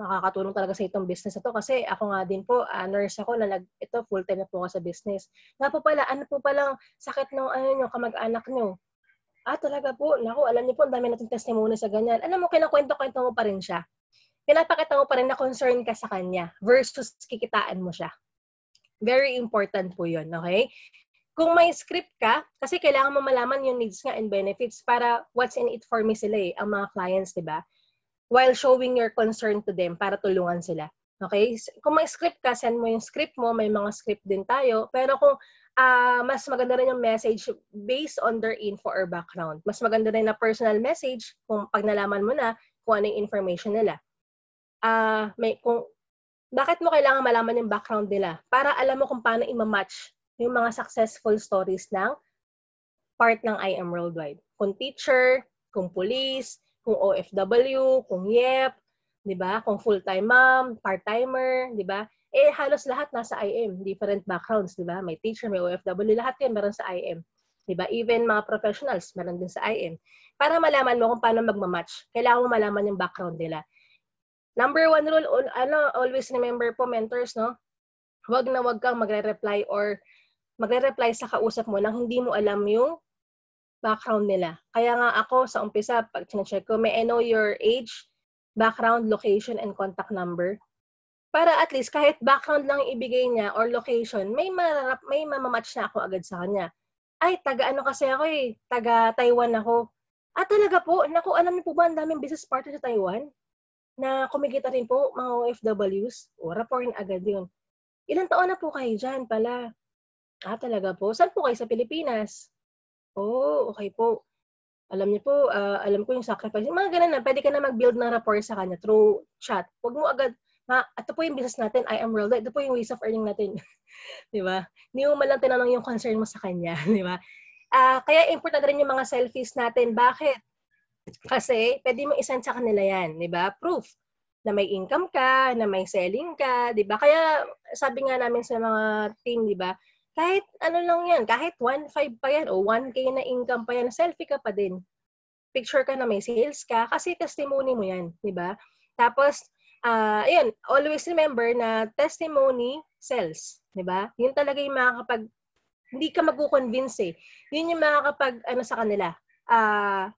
Nakakatulong talaga sa itong business na 'to kasi ako nga din po, nurse ako na ito full-time na po ako sa business. Nga po pala, ano po palang sakit ng kamag-anak nyo? Talaga po. Naku, alam niyo po, ang dami nating testimony sa ganyan. Alam mo, kinakwento-kwento mo pa rin siya. Pinapakita mo pa rin na concern ka sa kanya versus kikitaan mo siya. Very important po yun, okay? Kung may script ka, kasi kailangan mo malaman yung needs nga and benefits para what's in it for me sila ang mga clients, di ba? While showing your concern to them para tulungan sila. Okay? Kung may script ka, send mo yung script mo. May mga script din tayo. Pero kung mas maganda rin yung message based on their info or background. Mas maganda rin na personal message kung pag nalaman mo na kung ano yung information nila. Bakit mo kailangan malaman yung background nila? Para alam mo kung paano i-match yung mga successful stories ng part ng I Am Worldwide. Kung teacher, kung police, kung OFW, kung YEP, di ba? Kung full-time mom, part-timer, di ba? Halos lahat nasa IM, different backgrounds, di ba? May teacher, may OFW, lahat yan meron sa IM. Di ba? Even mga professionals, meron din sa IM. Para malaman mo kung paano magmamatch, kailangan mo malaman yung background nila. Number one rule, always remember po, mentors, no? Huwag na huwag kang magre-reply or magre-reply sa kausap mo nang hindi mo alam yung background nila. Kaya nga ako sa umpisa, pag check ko, may I know your age, background, location, and contact number. Para at least kahit background lang ibigay niya or location, may mamamatch na ako agad sa kanya. Ay, taga-ano kasi ako taga-Taiwan ako. Talaga po? Naku, alam niyo po ba, ang daming business partner sa Taiwan na kumikita rin po, mga OFWs. Raporin agad yun. Ilang taon na po kayo dyan pala? Talaga po? Saan po kayo sa Pilipinas? Okay po. Alam niyo po, alam ko yung sacrifice. Mga ganun na, pwede ka na mag-build ng rapport sa kanya through chat. Huwag mo agad, ito po yung business natin, I Am Worldwide. Ito po yung ways of earning natin. Di ba? Hindi mo malang tinanong yung concern mo sa kanya. Di ba? Kaya important rin yung mga selfies natin. Bakit? Kasi pwede mo isend sa kanila yan. Di ba? Proof na may income ka, na may selling ka. Di ba? Kaya sabi nga namin sa mga team, di ba? Kahit ano lang yan, kahit 1.5 pa yan o 1K na income pa yan, selfie ka pa din. Picture ka na may sales ka kasi testimony mo yan, di ba? Tapos, ayun, always remember na testimony sells, di ba? Yun talaga yung makakapag, hindi ka mag-convince eh. Yun yung makakapag, sa kanila,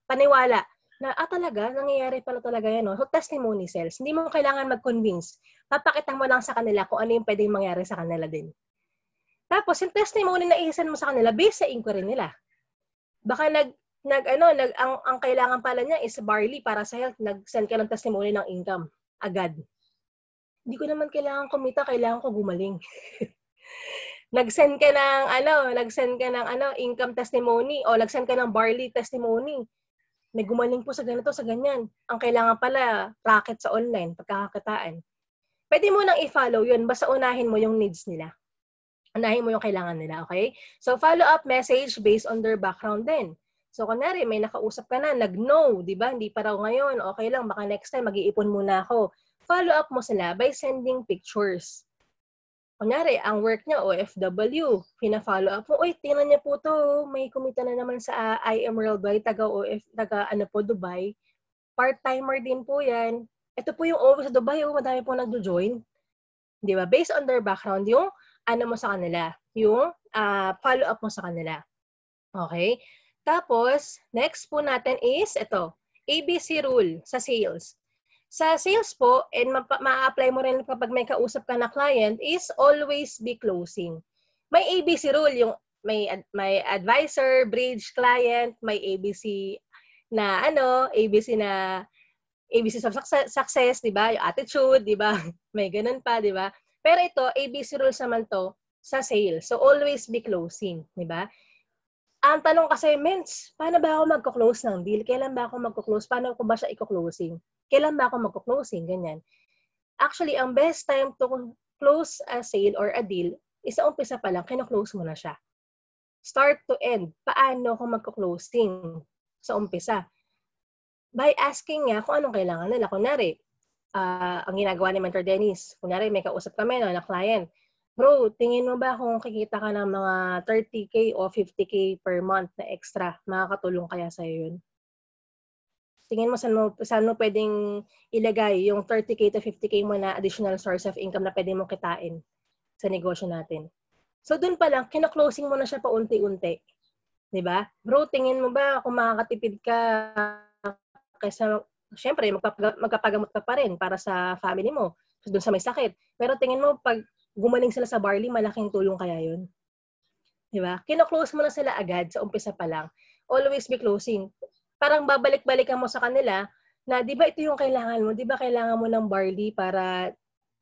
paniwala na, talaga, nangyayari pala talaga yan. No? So, testimony sells. Hindi mo kailangan mag-convince. Papakita mo lang sa kanila kung ano yung pwedeng mangyari sa kanila din. Tapos, yung testimony na i-send mo sa kanila, based sa inquiry nila. Baka ang kailangan pala niya is barley para sa health, nag-send ka ng testimony ng income. Agad. Hindi ko naman kailangan kumita, kailangan ko gumaling. nag-send ka ng income testimony o nag-send ka ng barley testimony. May gumaling po sa ganito, sa ganyan. Ang kailangan pala, racket sa online, pagkakakitaan. Pwede mo nang i-follow yun, basta unahin mo yung needs nila. Unahin mo yung kailangan nila, okay? So, follow-up message based on their background din. So, kunwari, may nakausap ka na, nag-no, di ba? Hindi pa raw ngayon, okay lang, baka next time, mag-iipon muna ako. Follow-up mo sila by sending pictures. Kunwari, ang work niya, OFW, pina-follow up mo, tingnan niya po to, may kumita na naman sa I Am Worldwide, taga Dubai. Part-timer din po yan. Ito po yung office sa Dubai, madami po nagdo-join. Di ba? Based on their background, yung mo sa kanila, yung follow-up mo sa kanila. Okay? Tapos, next po natin is ito, ABC rule sa sales. Sa sales po, and ma-apply mo rin kapag may kausap ka na client, is always be closing. May ABC rule, yung may advisor, bridge, client, may ABC na ABC of success, di ba? Yung attitude, di ba? May ganun pa, di ba? Pero ito, ABC rules naman to sa sales. So, always be closing. Diba? Ang tanong kasi, Mens, paano ba ako magko-close ng deal? Kailan ba ako magko-close? Paano ko ba siya i-closing? Kailan ba ako magko-closing? Ganyan. Actually, ang best time to close a sale or a deal is sa umpisa pa lang, kino-close mo na siya. Start to end. Paano ako magko-closing sa umpisa? By asking niya kung anong kailangan nila. Kunwari, ang ginagawa ni Mentor Dennis. Kunyari, may kausap kami na client. Bro, tingin mo ba kung kikita ka ng mga 30K o 50K per month na extra, makakatulong kaya sa'yo yun? Tingin mo saan mo pwedeng ilagay yung 30K to 50K mo na additional source of income na pwedeng mong kitain sa negosyo natin? So, dun pa lang, kino-closing mo na siya paunti-unti. Diba? Bro, tingin mo ba kung makakatipid ka kaysa siyempre, magpapagamot ka pa rin para sa family mo, doon sa may sakit. Pero tingin mo, pag gumaling sila sa barley, malaking tulong kaya yun? Diba? Kino-close mo na sila agad sa umpisa pa lang. Always be closing. Parang babalik-balikan mo sa kanila na, di ba ito yung kailangan mo? Di ba kailangan mo ng barley para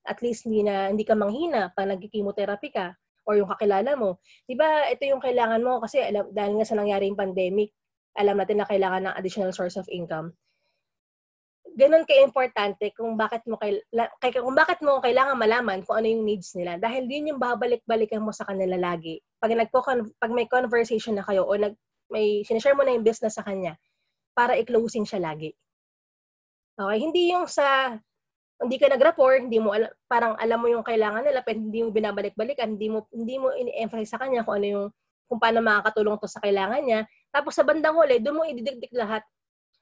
at least hindi ka manghina pag nag-chemotherapy ka or yung kakilala mo. Di ba ito yung kailangan mo? Kasi dahil nga sa nangyaring pandemic, alam natin na kailangan ng additional source of income. ganun ka-importante kung bakit mo kailangan malaman kung ano yung needs nila. Dahil yun yung babalik-balikan mo sa kanila lagi. Pag may conversation na kayo o may sinishare mo na yung business sa kanya para i-closing siya lagi. Okay? Hindi yung hindi ka nag-rapport, hindi mo parang alam mo yung kailangan nila, pero hindi mo binabalik-balikan, hindi mo ini-emphasize sa kanya kung paano makakatulong to sa kailangan niya. Tapos sa bandang huli, doon mo ididikdik lahat.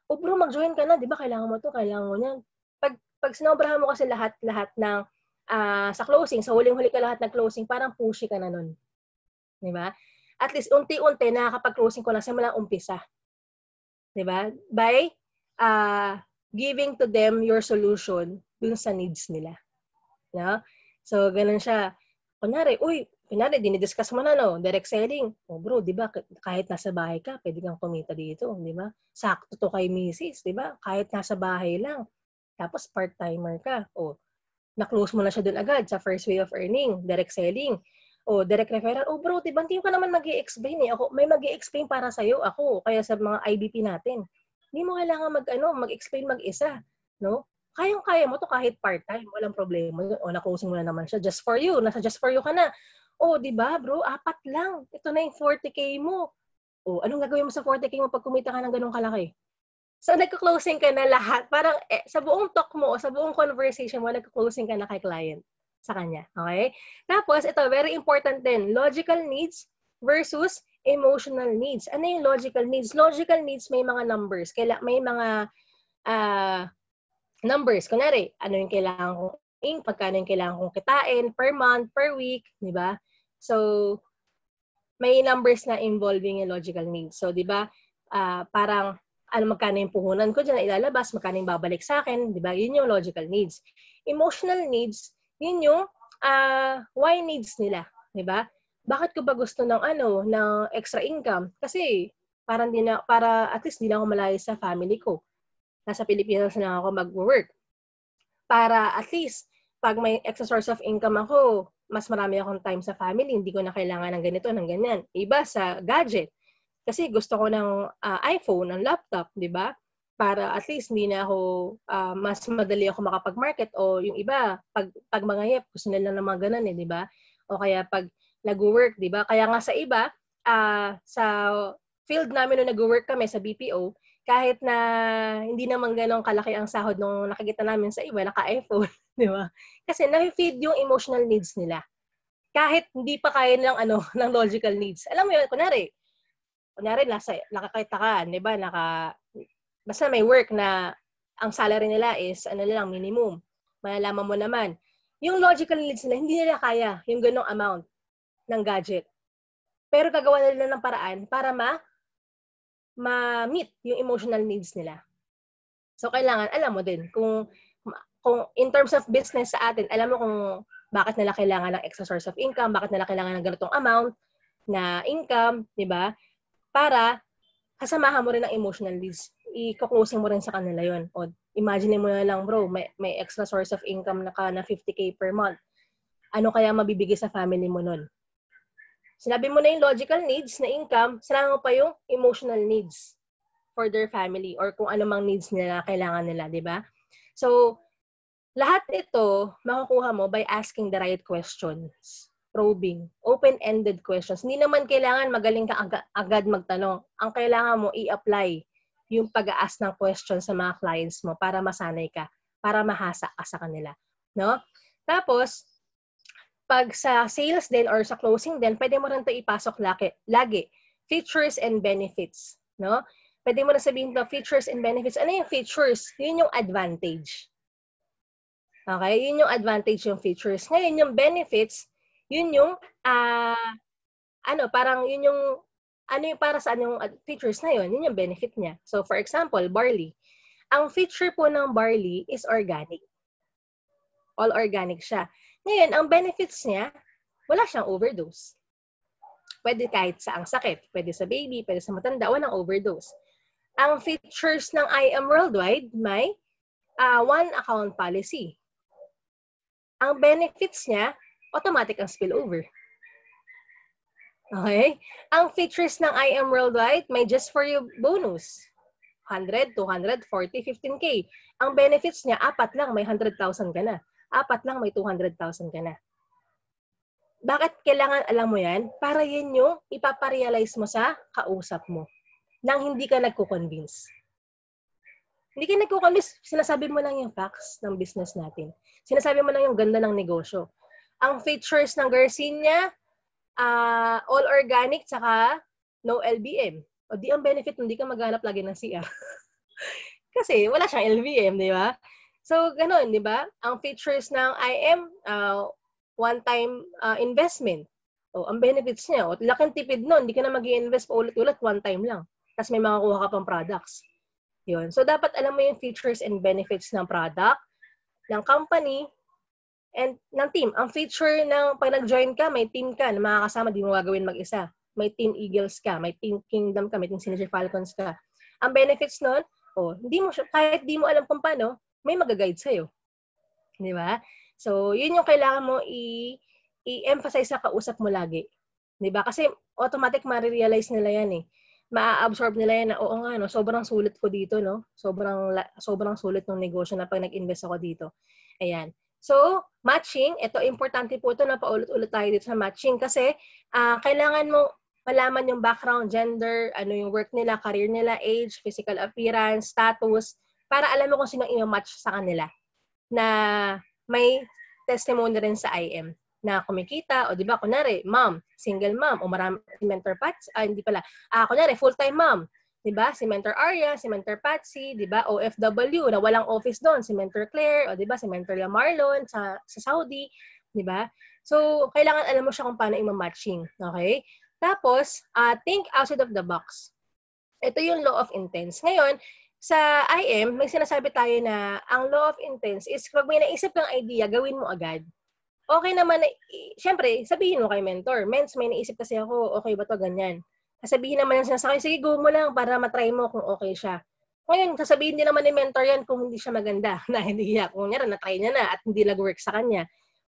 O bro, mag-join ka na, di ba? Kailangan mo to, kailangan mo yan. Pag sinobrahan mo kasi lahat ng sa closing, sa huling-huli ka lahat ng closing, parang pushy ka na nun. Di ba? At least, unti-unti, nakakapag-closing ko lang simula umpisa. Di ba? By giving to them your solution dun sa needs nila. No? So, ganun siya. Kunyari, dinidiscuss mo na, no? Direct selling. O bro, di ba, kahit nasa bahay ka, pwede kang kumita dito, di ba? Sakto to kay misis, di ba? Kahit nasa bahay lang. Tapos part-timer ka. O, na-close mo na siya dun agad sa first way of earning, direct selling. O, direct referral. O bro, di ba, hindi ka naman mag-i-explain eh. May mag-i-explain para sa'yo, ako, kaya sa mga IBP natin. Hindi mo kailangan mag-explain mag-isa, no? Kayang-kaya mo to kahit part-time, walang problema. O, na-closing mo na naman siya just for you. Nasa just for you ka na. O, di ba, bro? 4 lang. Ito na yung 40K mo. O, anong gagawin mo sa 40K mo pag kumita ka ng ganung kalaki? So, nagko-closing ka na lahat. Parang sa buong talk mo o sa buong conversation mo, nagko-closing ka na kay client sa kanya. Okay? Tapos, ito, very important din. Logical needs versus emotional needs. Ano yung logical needs? Logical needs, may mga numbers. May mga numbers. Kunwari, ano yung kailangan kong pagkano yung kailangan kong kitain per month, per week, di ba? So, may numbers na involving yung logical needs. So, di ba, parang, magkano yung puhunan ko dyan, ilalabas, magkano yung babalik sa akin, di ba? Yun yung logical needs. Emotional needs, yun yung why needs nila, di ba? Bakit ko ba gusto ng extra income? Kasi, para at least di na ako malayo sa family ko. Nasa Pilipinas na ako mag-work. Para at least, pag may extra source of income ako, mas marami akong time sa family, hindi ko na kailangan ng ganito, ng ganyan. Iba sa gadget. Kasi gusto ko ng iPhone, ng laptop, di ba? Para at least hindi na ako, mas madali ako makapag-market. O yung iba, pag mga hip, gusto nila ng mga ganun di ba? O kaya pag nag-work, di ba? Kaya nga sa iba, sa field namin nung nag-work kami sa BPO, kahit na hindi naman ganong kalaki ang sahod nung nakikita namin sa iba, naka-iPhone, di ba? Kasi na-feed yung emotional needs nila. Kahit hindi pa kaya ng logical needs. Alam mo yun, kunwari, nakakita ka, di ba? Basta may work na ang salary nila is, minimum. Malalaman mo naman. Yung logical needs nila, hindi nila kaya yung ganong amount ng gadget. Pero gagawa nila ng paraan para ma-meet yung emotional needs nila. So, kailangan, alam mo din, kung in terms of business sa atin, alam mo kung bakit nila kailangan ng extra source of income, bakit nila kailangan ng ganitong amount na income, di ba? Para kasamahan mo rin ang emotional needs. I-closing mo rin sa kanila yon. O, imagine mo na lang, bro, may extra source of income na 50K per month. Ano kaya mabibigay sa family mo nun? Sinabi mo na yung logical needs na income, sinabi mo pa yung emotional needs for their family or kung ano mang needs nila kailangan nila, di ba? So, lahat ito makukuha mo by asking the right questions. Probing. Open-ended questions. Hindi naman kailangan magaling ka agad magtanong. Ang kailangan mo i-apply yung pag-a-ask ng questions sa mga clients mo para masanay ka, para mahasa ka sa kanila. No? Tapos, pag sa sales din or sa closing din, pwede mo rin ito ipasok lagi. Features and benefits. No? Pwede mo rin sabihin ito, features and benefits. Ano yung features? Yun yung advantage. Okay? Yun yung advantage, yung features. Ngayon, yung benefits, yun yung, parang yun yung, yung para saan yung features na yun? Yun yung benefit niya. So, for example, barley. Ang feature po ng barley is organic. All organic siya. Ngayon, ang benefits niya, wala siyang overdose. Pwede kahit sa ang sakit. Pwede sa baby, pwede sa matanda, walang overdose. Ang features ng IM Worldwide, may one account policy. Ang benefits niya, automatic ang spillover. Okay? Ang features ng IM Worldwide, may just for you bonus. 100, 200, 40, 15K. Ang benefits niya, 4 lang, may 100,000 ka na. 4 lang, may 200,000 ka na. Bakit kailangan alam mo yan? Para yan yung ipaparealize mo sa kausap mo nang hindi ka nagko-convince. Hindi ka nagko-convince, sinasabi mo lang yung facts ng business natin. Sinasabi mo lang yung ganda ng negosyo. Ang features ng Garcinia, all organic, tsaka no LBM. O di ang benefit, hindi ka maghanap lagi ng CR. Kasi wala siyang LBM, di ba? So, ganun, di ba? Ang features ng IM, one-time investment. O, ang benefits niya, o, laking tipid nun, hindi ka na mag-i-invest pa ulit-ulit, one time lang. Tapos may makakuha ka pang products. Yun. So, dapat alam mo yung features and benefits ng product, ng company, and ng team. Ang feature ng pag nag-join ka, may team ka na makakasama, di mo gagawin mag-isa. May Team Eagles ka, may Team Kingdom ka, may Team Synergy Falcons ka. Ang benefits nun, hindi mo, kahit di mo alam kung paano, may mag-guide sa'yo. Di ba? So, yun yung kailangan mo i-emphasize sa kausap mo lagi. Di ba? Kasi automatic ma-realize nila yan eh. Ma-absorb nila yan na, oo nga, no, sobrang sulit ko dito, no? Sobrang sulit ng negosyo na pag nag-invest ako dito. Ayan. So, matching, ito, importante po ito na paulit-ulit tayo dito sa matching kasi kailangan mo malaman yung background, gender, ano yung work nila, career nila, age, physical appearance, status, para alam mo kung sino i-match sa kanila na may testimony rin sa IM na kumikita, o di ba, kunwari, mom, single mom, o marami, si Mentor Patsy, hindi pala, kunwari, full-time mom, di ba, si Mentor Arya, si Mentor Patsy, di ba, OFW, na walang office doon, si Mentor Claire, o di ba, si Mentor Marlon sa Saudi, di ba? So, kailangan alam mo siya kung paano i-matching, okay? Tapos, think outside of the box. Ito yung law of intents. Ngayon, sa IM, may sinasabi tayo na ang law of intents is pag may naisip kang idea, gawin mo agad. Okay naman, syempre, sabihin mo kay mentor, Mens, may naisip kasi ako, okay ba to ganyan? Sabihin naman yung sinasakay, sige, go mo lang para matry mo kung okay siya. Ngayon, sasabihin din naman ni mentor yan kung hindi siya maganda, na hindi niya, kung na-try niya na at hindi nag-work sa kanya.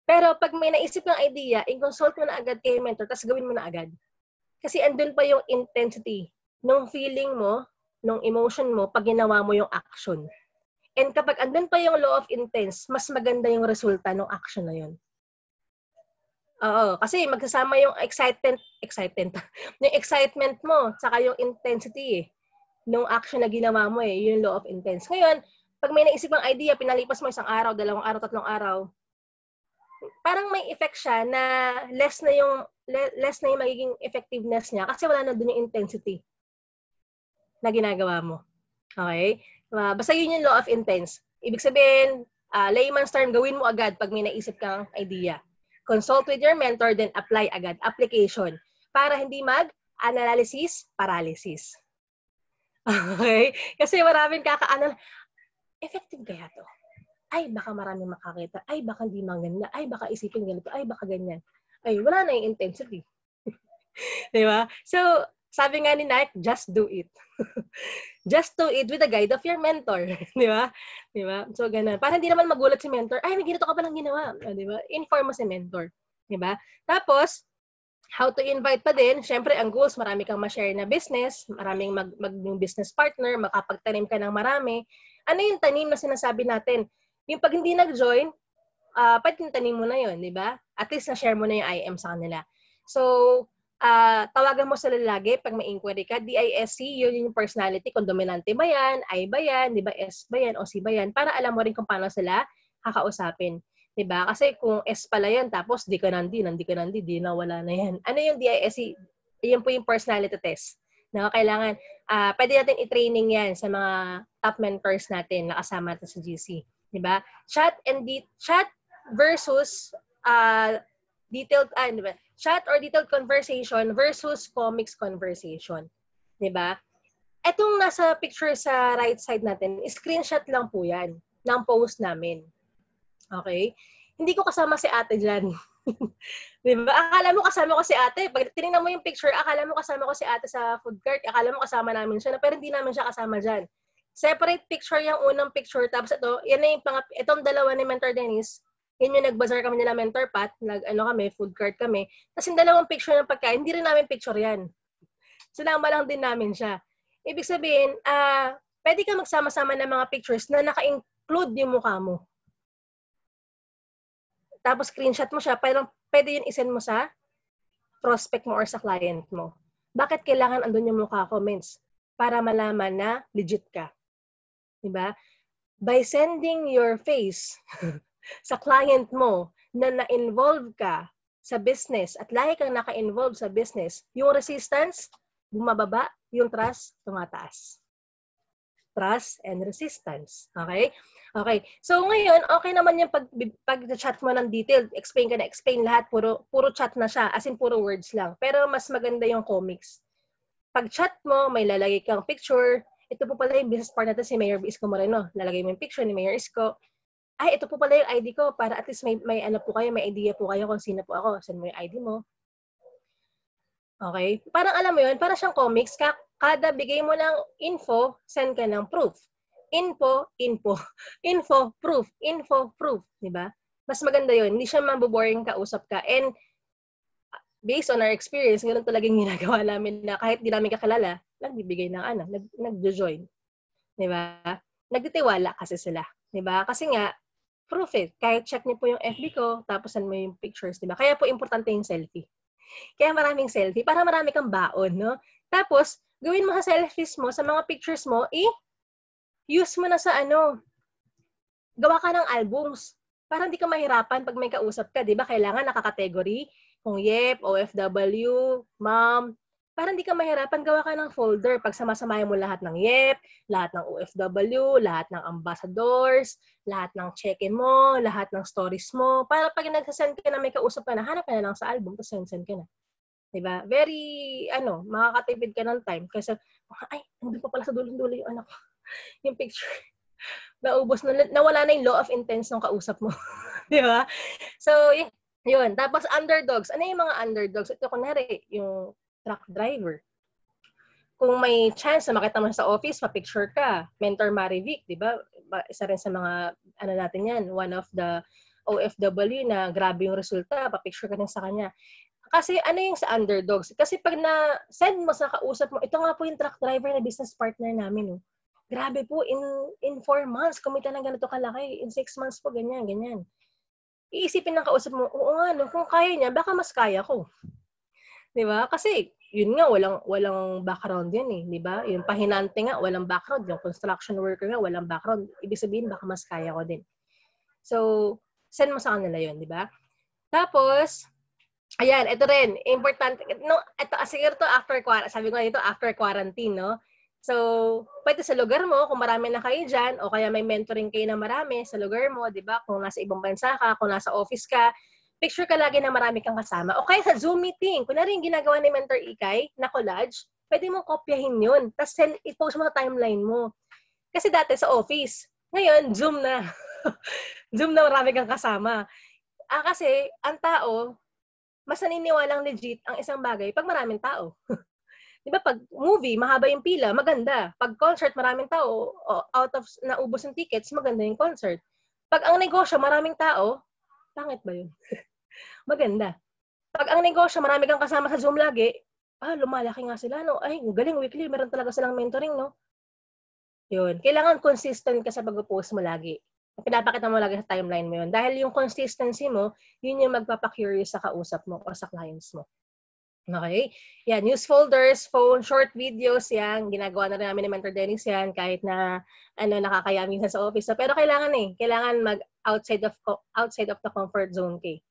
Pero pag may naisip kang idea, i-consult mo na agad kay mentor, tapos gawin mo na agad. Kasi andun pa yung intensity nung feeling mo, nung emotion mo, pag ginawa mo yung action. And kapag andun pa yung law of intents, mas maganda yung resulta ng action na yun. Oo, kasi magsasama yung yung excitement mo, saka yung intensity nung action na ginawa mo yung law of intents. Ngayon, pag may naisip kang idea, pinalipas mo 1 araw, 2 araw, 3 araw, parang may effect siya na less na yung magiging effectiveness niya kasi wala na dun yung intensity na ginagawa mo. Okay? Basta yun yung law of intents. Ibig sabihin, layman's term, gawin mo agad pag may naisip kang idea. Consult with your mentor, then apply agad. Application. Para hindi mag-analysis, paralysis. Okay? Kasi maraming effective kaya to? Ay, baka maraming makakita. Ay, baka hindi maganda. Ay, baka isipin ganito. Ay, baka ganyan. Ay, wala na yung intensity. Di ba? So, sabi nga ni Nike, just do it. Just do it with the guide of your mentor. Di ba? Di ba? So, ganun. Para hindi naman magulat si mentor, ay, may ginito ka palang ginawa. Di ba? Inform mo si mentor. Di ba? Tapos, how to invite pa din, syempre, ang goals, marami kang ma-share na business, maraming yung business partner, makapagtanim ka ng marami. Ano yung tanim na sinasabi natin? Yung pag hindi nag-join, pwede tanim mo na yun, di ba? At least na-share mo na yung IM sa kanila. So, tawagan mo sila lagi pag may inquiry ka. DISC, yun yung personality. Kung dominante ba yan, I ba yan, di ba, S ba yan, o C ba yan, para alam mo rin kung paano sila kakausapin. Di ba? Kasi kung S pala yan, tapos di ka nandi, di na, wala na yan. Ano yung DISC? Yan po yung personality test. Na kailangan, pwede natin i-training yan sa mga top mentors natin na kasama natin sa GC. Diba? Chat versus detailed, diba? Chat or detailed conversation versus comics conversation. Diba? Etong nasa picture sa right side natin, screenshot lang po yan ng post namin. Okay? Hindi ko kasama si ate dyan. Diba? Akala mo kasama ko si ate. Pag tinignan mo yung picture, akala mo kasama ko si ate sa food cart. Akala mo kasama namin siya. Pero hindi namin siya kasama dyan. Separate picture yung unang picture. Tapos ito, yan na yung itong dalawa ni Mentor Dennis. Yun yung nag-bazaar kami nila Mentor Pat. Kami, food cart kami. Tapos yung dalawang picture ng pagkain, hindi rin namin picture yan. Sinama lang din namin siya. Ibig sabihin, pwede ka magsama-sama ng mga pictures na naka-include yung mukha mo. Tapos screenshot mo siya, parang pwede yun isend mo sa prospect mo or sa client mo. Bakit kailangan andun yung mukha comments? Para malaman na legit ka. Diba? By sending your face sa client mo na na-involve ka sa business at lagi kang naka-involve sa business, yung resistance, bumababa, yung trust, tumataas. Trust and resistance. Okay? Okay. So ngayon, okay naman yung pag-chat mo ng detailed. Explain ka na, explain lahat. Puro chat na siya. As in, puro words lang. Pero mas maganda yung comics. Pag chat mo, may lalagay kang picture. Ito po pala yung business partner natin, si Mayor Isko Moreno. Lalagay mo yung picture ni Mayor Isko. Ay, ito po pala yung ID ko para at least may ano po kayo, may idea po kayo kung sino po ako. Send mo yung ID mo. Okay? Parang alam mo yun, para siyang comics. Kada bigay mo ng info, send ka ng proof. Info, proof. Diba? Mas maganda yun. Hindi siya maboboring kausap ka. And based on our experience, ganun talagang ginagawa namin na kahit di namin kakilala, nagbibigay ng nag-join. Diba? Nagtitiwala kasi sila. Diba? Kasi nga, proof it. Kahit check niyo po yung FB ko, tapos send mo yung pictures. Diba? Kaya po importante yung selfie. Kaya maraming selfie para marami kang baon, no? Tapos, gawin mo sa selfies mo, sa mga pictures mo, use mo na sa gawa ka ng albums. Para hindi ka mahirapan pag may kausap ka, di ba? Kailangan nakakategory, kung YEP, OFW, mom. Para hindi ka mahirapan, gawa ka ng folder. Pag samasamahin mo lahat ng YEP, lahat ng OFW, lahat ng ambassadors, lahat ng check-in mo, lahat ng stories mo. Para pag nagsasend ka na may kausap ka na, hanap ka na lang sa album, tapos send ka na. Diba? Very, makakatipid ka ng time. Kasi, ay, nandun pa pala sa dulo-dulo yung anak ko. Yung picture. Naubos na, nawala na yung law of intense ng kausap mo. Diba? So, yun. Tapos, underdogs. Ano yung mga underdogs? Ito, kunwari, yung truck driver. Kung may chance na makita mo sa office, pa-picture ka. Mentor Marivic, di ba? Isa rin sa mga, natin yan, one of the OFW na grabe yung resulta, pa-picture ka din sa kanya. Kasi yung sa underdogs? Kasi pag na-send mo sa kausap mo, ito nga po yung truck driver na business partner namin. Oh. Grabe po, in 4 months, kumita ng ganito kalaki. In 6 months po, ganyan. Iisipin ng kausap mo, oo nga, no, kung kaya niya, baka mas kaya ko. Di ba? Kasi, yun nga, walang background yan eh. Di ba? Yung pahinante nga, walang background. Yung construction worker nga, walang background. Ibig sabihin, baka mas kaya ko din. So, send mo sa kanila yun, di ba? Tapos, ayan, ito rin, importante. No, ito, siguro to after quarantine. Sabi ko nga dito, after quarantine, no? So, pwede sa lugar mo, kung marami na kayo dyan, o kaya may mentoring kayo na marami sa lugar mo, di ba? Kung nasa ibang bansa ka, kung nasa office ka, picture ka lagi na marami kang kasama. O kaya sa Zoom meeting, kunwari yung ginagawa ni Mentor Ikay na collage, pwede mong kopyahin yun. Tapos i-post mo sa timeline mo. Kasi dati sa office, ngayon, Zoom na. Zoom na marami kang kasama. Kasi, ang tao, mas naniniwalang legit ang isang bagay pag maraming tao. Di ba, pag movie, mahaba yung pila, maganda. Pag concert, maraming tao, out of naubos yung tickets, maganda yung concert. Pag ang negosyo, maraming tao, pangit ba yun? Maganda. Pag ang negosyo, marami kang kasama sa Zoom lagi, lumalaki nga sila, no? Ay, galing, weekly, meron talaga silang mentoring, no? Yun. Kailangan consistent ka sa pag-post mo lagi. Pinapakita mo lagi sa timeline mo yun. Dahil yung consistency mo, yun yung magpapakurious sa kausap mo o sa clients mo. Okay? Yan, news folders, phone, short videos, yan. Ginagawa na rin namin ni Mentor Dennis yan kahit na nakakaya minsan sa office. Pero kailangan mag outside of the comfort zone kay.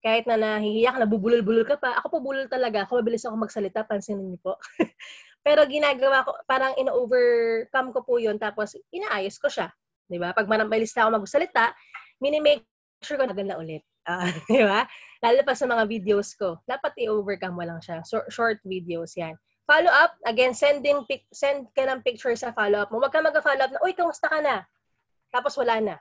Kahit na nahihiyak, nabubulol-bulol ka pa. Ako po bulol talaga. Ako mabilis ako magsalita, pansinin niyo po. Pero ginagawa ko, parang ino-overcome ko po yun, tapos inaayos ko siya. Di ba? Pag mabilis na ako magsalita, minimake sure ko na ganda ulit. Di ba? Lalo pa sa mga videos ko. Dapat i-overcome mo lang siya. Short videos yan. Follow up, again, send ka ng picture sa follow up mo. Huwag ka mag-follow up na, uy, kamusta ka na? Tapos wala na.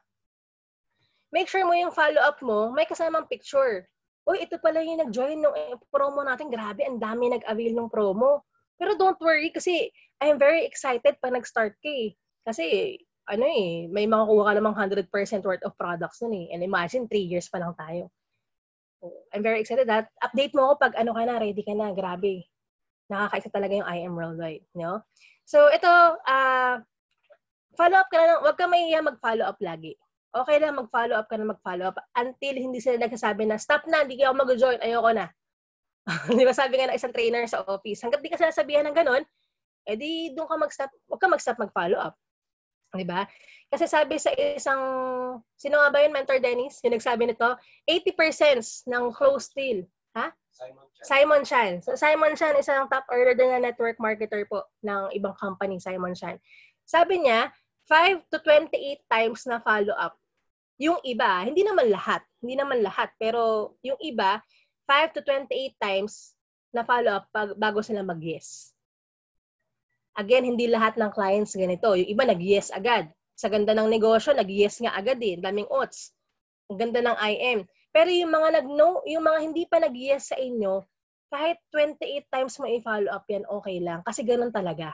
Make sure mo yung follow up mo, may kasamang picture. Uy, ito pala yung nag-join ng promo natin. Grabe, ang dami nag-avail ng promo. Pero don't worry kasi I'm very excited pa nag-start ka eh. Kasi may makukuha ka namang 100% worth of products nun eh. And imagine, 3 years pa lang tayo. I'm very excited that update mo ako pag ka na, ready ka na. Grabe. Nakakaisa talaga yung I Am Worldwide. No? So, ito, follow up ka na lang, huwag ka mahiya mag-follow up lagi. Okay lang mag-follow up ka na mag-follow up until hindi sila nagsasabi na, stop na, hindi ka mag-join, ayoko na. Di ba sabi nga ng isang trainer sa office, hanggat di ka sinasabihan ng ganun, edi doon ka mag-stop, huwag ka mag-stop mag-follow up. Di ba? Kasi sabi sa isang, sino nga ba yun, Mentor Dennis? Yung nagsabi nito, 80% ng closed deal. Ha? Simon Chan. So, Simon Chan, isang top earner din na network marketer po ng ibang company, Simon Chan. Sabi niya, 5 to 28 times na follow-up. Yung iba, hindi naman lahat, pero yung iba, 5 to 28 times na follow-up bago sila mag-yes. Again, hindi lahat ng clients ganito. Yung iba nag-yes agad. Sa ganda ng negosyo, nag-yes nga agad din. Daming odds. Ang ganda ng IM. Pero yung mga nag-no, yung mga hindi pa nag-yes sa inyo, kahit 28 times mo i-follow up yan, okay lang. Kasi ganun talaga.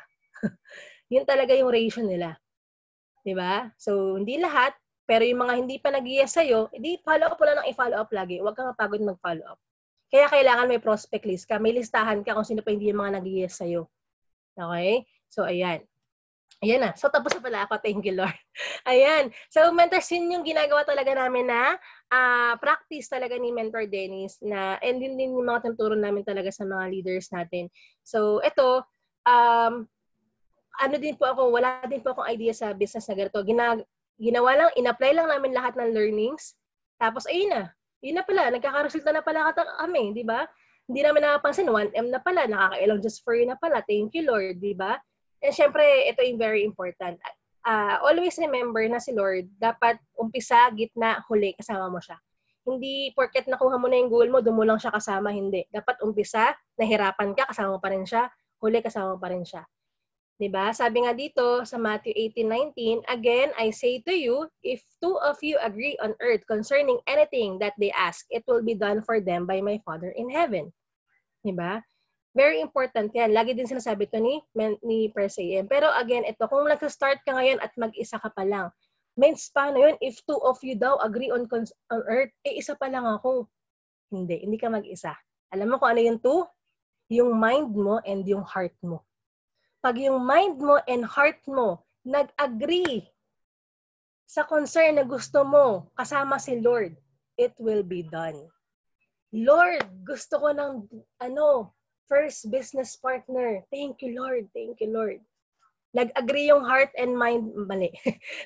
Yun talaga yung ratio nila. Diba? So, hindi lahat. Pero yung mga hindi pa nag-yes sa'yo, hindi follow up wala nang i-follow up lagi. Huwag kang mapagod mag-follow up. Kaya kailangan may prospect list ka. May listahan ka kung sino pa hindi yung mga nag-yes sa'yo. Okay? So, ayan. Ayan na. So, tapos na pala ako. Thank you, Lord. Ayan. So, mentors, yun yung ginagawa talaga namin na practice talaga ni Mentor Dennis na, and yun din yung mga tinuturo namin talaga sa mga leaders natin. So, ito, ano din po ako, wala din po akong idea sa business na ganito. Ginawa lang, in-apply lang namin lahat ng learnings. Tapos, ayun na. Yun na pala. Nagkakaresulta na pala kami, di ba? Hindi namin nakapansin, 1M na pala, nakakailang just for you na pala. Thank you, Lord, di ba? And syempre, ito yung very important. Always remember na si Lord, dapat umpisa, gitna, huli, kasama mo siya. Hindi porket nakuha mo na yung goal mo, doon mo lang siya kasama, hindi. Dapat umpisa, nahirapan ka, kasama mo pa rin siya, huli, kasama mo pa rin siya. Diba? Sabi nga dito sa Matthew 18:19, again, I say to you, if two of you agree on earth concerning anything that they ask, it will be done for them by my Father in heaven. Diba? Very important yan. Lagi din sinasabi ito ni Press AM. Pero again, ito, kung nag-start ka ngayon at mag-isa ka pa lang, means paano yun? If two of you daw agree on earth, isa pa lang ako. Hindi ka mag-isa. Alam mo kung ano yung two? Yung mind mo and yung heart mo. Pag yung mind mo and heart mo nag-agree sa concern na gusto mo kasama si Lord, it will be done. Lord, gusto ko ng first business partner. Thank you, Lord. Thank you, Lord. Nag-agree yung heart and mind, mali.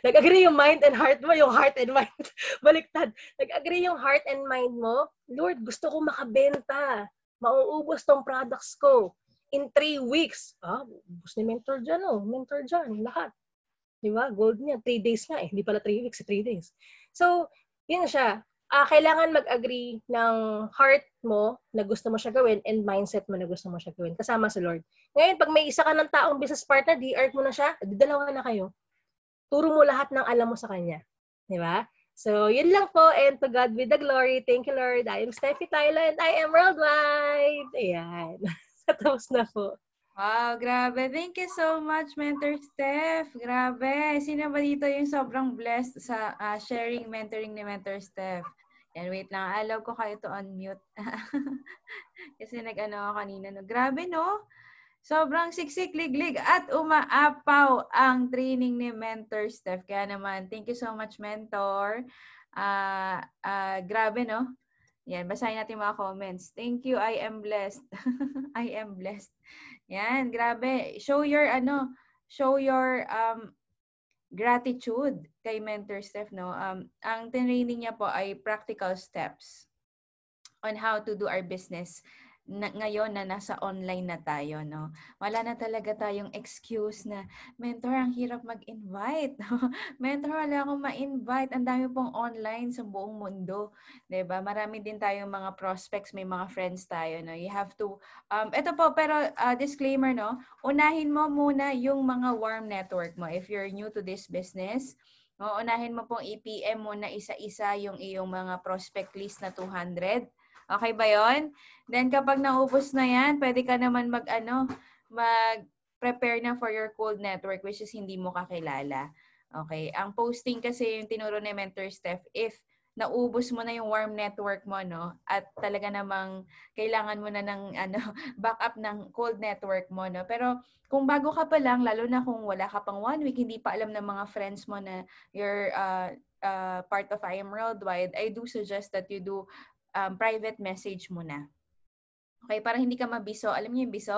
Nag-agree yung mind and heart mo, yung heart and mind, baliktad. Nag-agree yung heart and mind mo, Lord, gusto ko makabenta. Mauubos tong products ko. In 3 weeks. Ubos ni mentor dyan, mentor dyan, lahat. Diba? Gold niya, 3 days nga eh. Hindi pala 3 weeks, 3 days. So, yun siya. Kailangan mag-agree ng heart mo na gusto mo siya gawin and mindset mo na gusto mo siya gawin. Kasama si Lord. Ngayon, pag may isa ka ng taong business partner, di-art mo na siya, dalawa na kayo. Turo mo lahat ng alam mo sa kanya. Diba? So, yun lang po. And to God be the glory. Thank you, Lord. I am Steffi Tylo and I am worldwide. Ayan. Tapos na po. Wow, grabe. Thank you so much, Mentor Steph. Grabe. Sino ba dito yung sobrang blessed sa sharing, mentoring ni Mentor Steph? Yan, wait lang. Allow ko kayo to unmute. Kasi nag-ano kanina. No? Grabe, no? Sobrang siksik, liglig, at umaapaw ang training ni Mentor Steph. Kaya naman, thank you so much, Mentor. Grabe, no? Yan, basahin natin mga comments. Thank you, I am blessed. I am blessed. Yan, grabe. Show your gratitude kay Mentor Steph, no? Ang training niya po ay practical steps on how to do our business ngayon na nasa online na tayo, no? Wala na talaga tayong excuse na, mentor, ang hirap mag-invite. Mentor, wala akong ma-invite. Ang dami pong online sa buong mundo. Diba? Marami din tayong mga prospects, may mga friends tayo, no? You have to, ito po, pero disclaimer, no? Unahin mo muna yung mga warm network mo. If you're new to this business, unahin mo pong i-PM muna isa-isa yung iyong mga prospect list na 200. Okay ba yon? Then kapag naubos na yan, pwede ka naman mag-prepare na for your cold network, which is hindi mo kakilala. Okay? Ang posting kasi yung tinuro ni Mentor Steph, if naubos mo na yung warm network mo, no? At talaga namang kailangan mo na ng backup ng cold network mo, no? Pero kung bago ka pa lang, lalo na kung wala ka pang 1 week, hindi pa alam ng mga friends mo na you're part of I Am Worldwide, I do suggest that you do private message muna. Okay, para hindi ka mabiso. Alam niyo yung biso?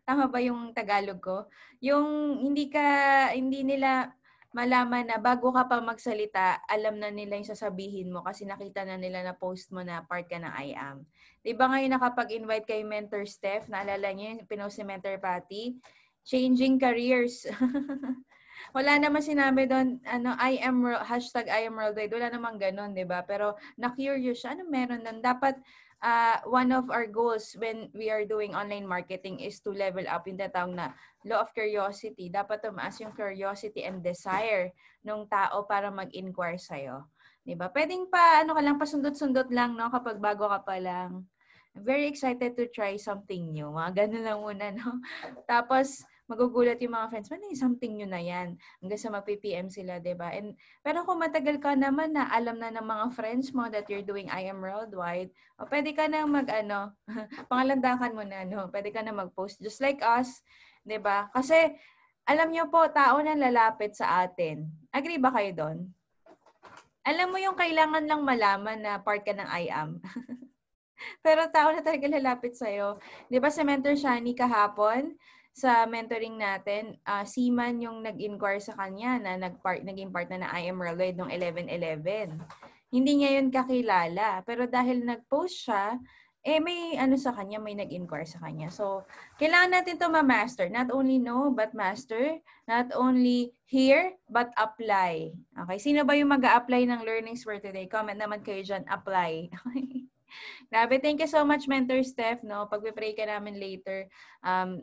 Tama ba yung Tagalog ko? Yung hindi nila malaman na bago ka pa magsalita, alam na nila yung sasabihin mo kasi nakita na nila na post mo na part ka ng I Am. Diba ngayon nakapag-invite kay Mentor Steph, naalala niyo yung pinost si Mentor Patty? Changing careers. Wala naman sinabi doon, hashtag I am worldwide. Wala namang ganun, di ba? Pero na-curious siya, ano meron doon? Dapat one of our goals when we are doing online marketing is to level up yung tatawag na law of curiosity. Dapat tumaas yung curiosity and desire ng tao para mag-inquire sa'yo. Diba? Pwedeng pasundot-sundot lang, no? Kapag bago ka pa lang. I'm very excited to try something new. Mga ganun lang muna, no? Tapos, magugulat yung mga friends, man, something new na yan. Hanggang sa mag-PPM sila, diba? Pero kung matagal ka naman na alam na ng mga friends mo that you're doing I Am Worldwide, pwede ka na pangalandakan mo na, no? Pwede ka na mag-post. Just like us, diba? Kasi, alam nyo po, tao na lalapit sa atin. Agree ba kayo doon? Alam mo yung kailangan lang malaman na part ka ng I Am. Pero tao na talaga lalapit sa'yo. Di ba sa Mentor Shani kahapon, sa mentoring natin, Seaman yung nag-inquire sa kanya na naging part na I Am Worldwide noong 11/11. Hindi niya yun kakilala. Pero dahil nag-post siya, may sa kanya, may nag-inquire sa kanya. So, kailangan natin to ma-master. Not only know, but master. Not only hear, but apply. Okay? Sino ba yung mag-a-apply ng learnings for today? Comment naman kayo dyan, apply. Okay? Grabe, thank you so much, Mentor Steph, no? Pagpe-pray ka namin later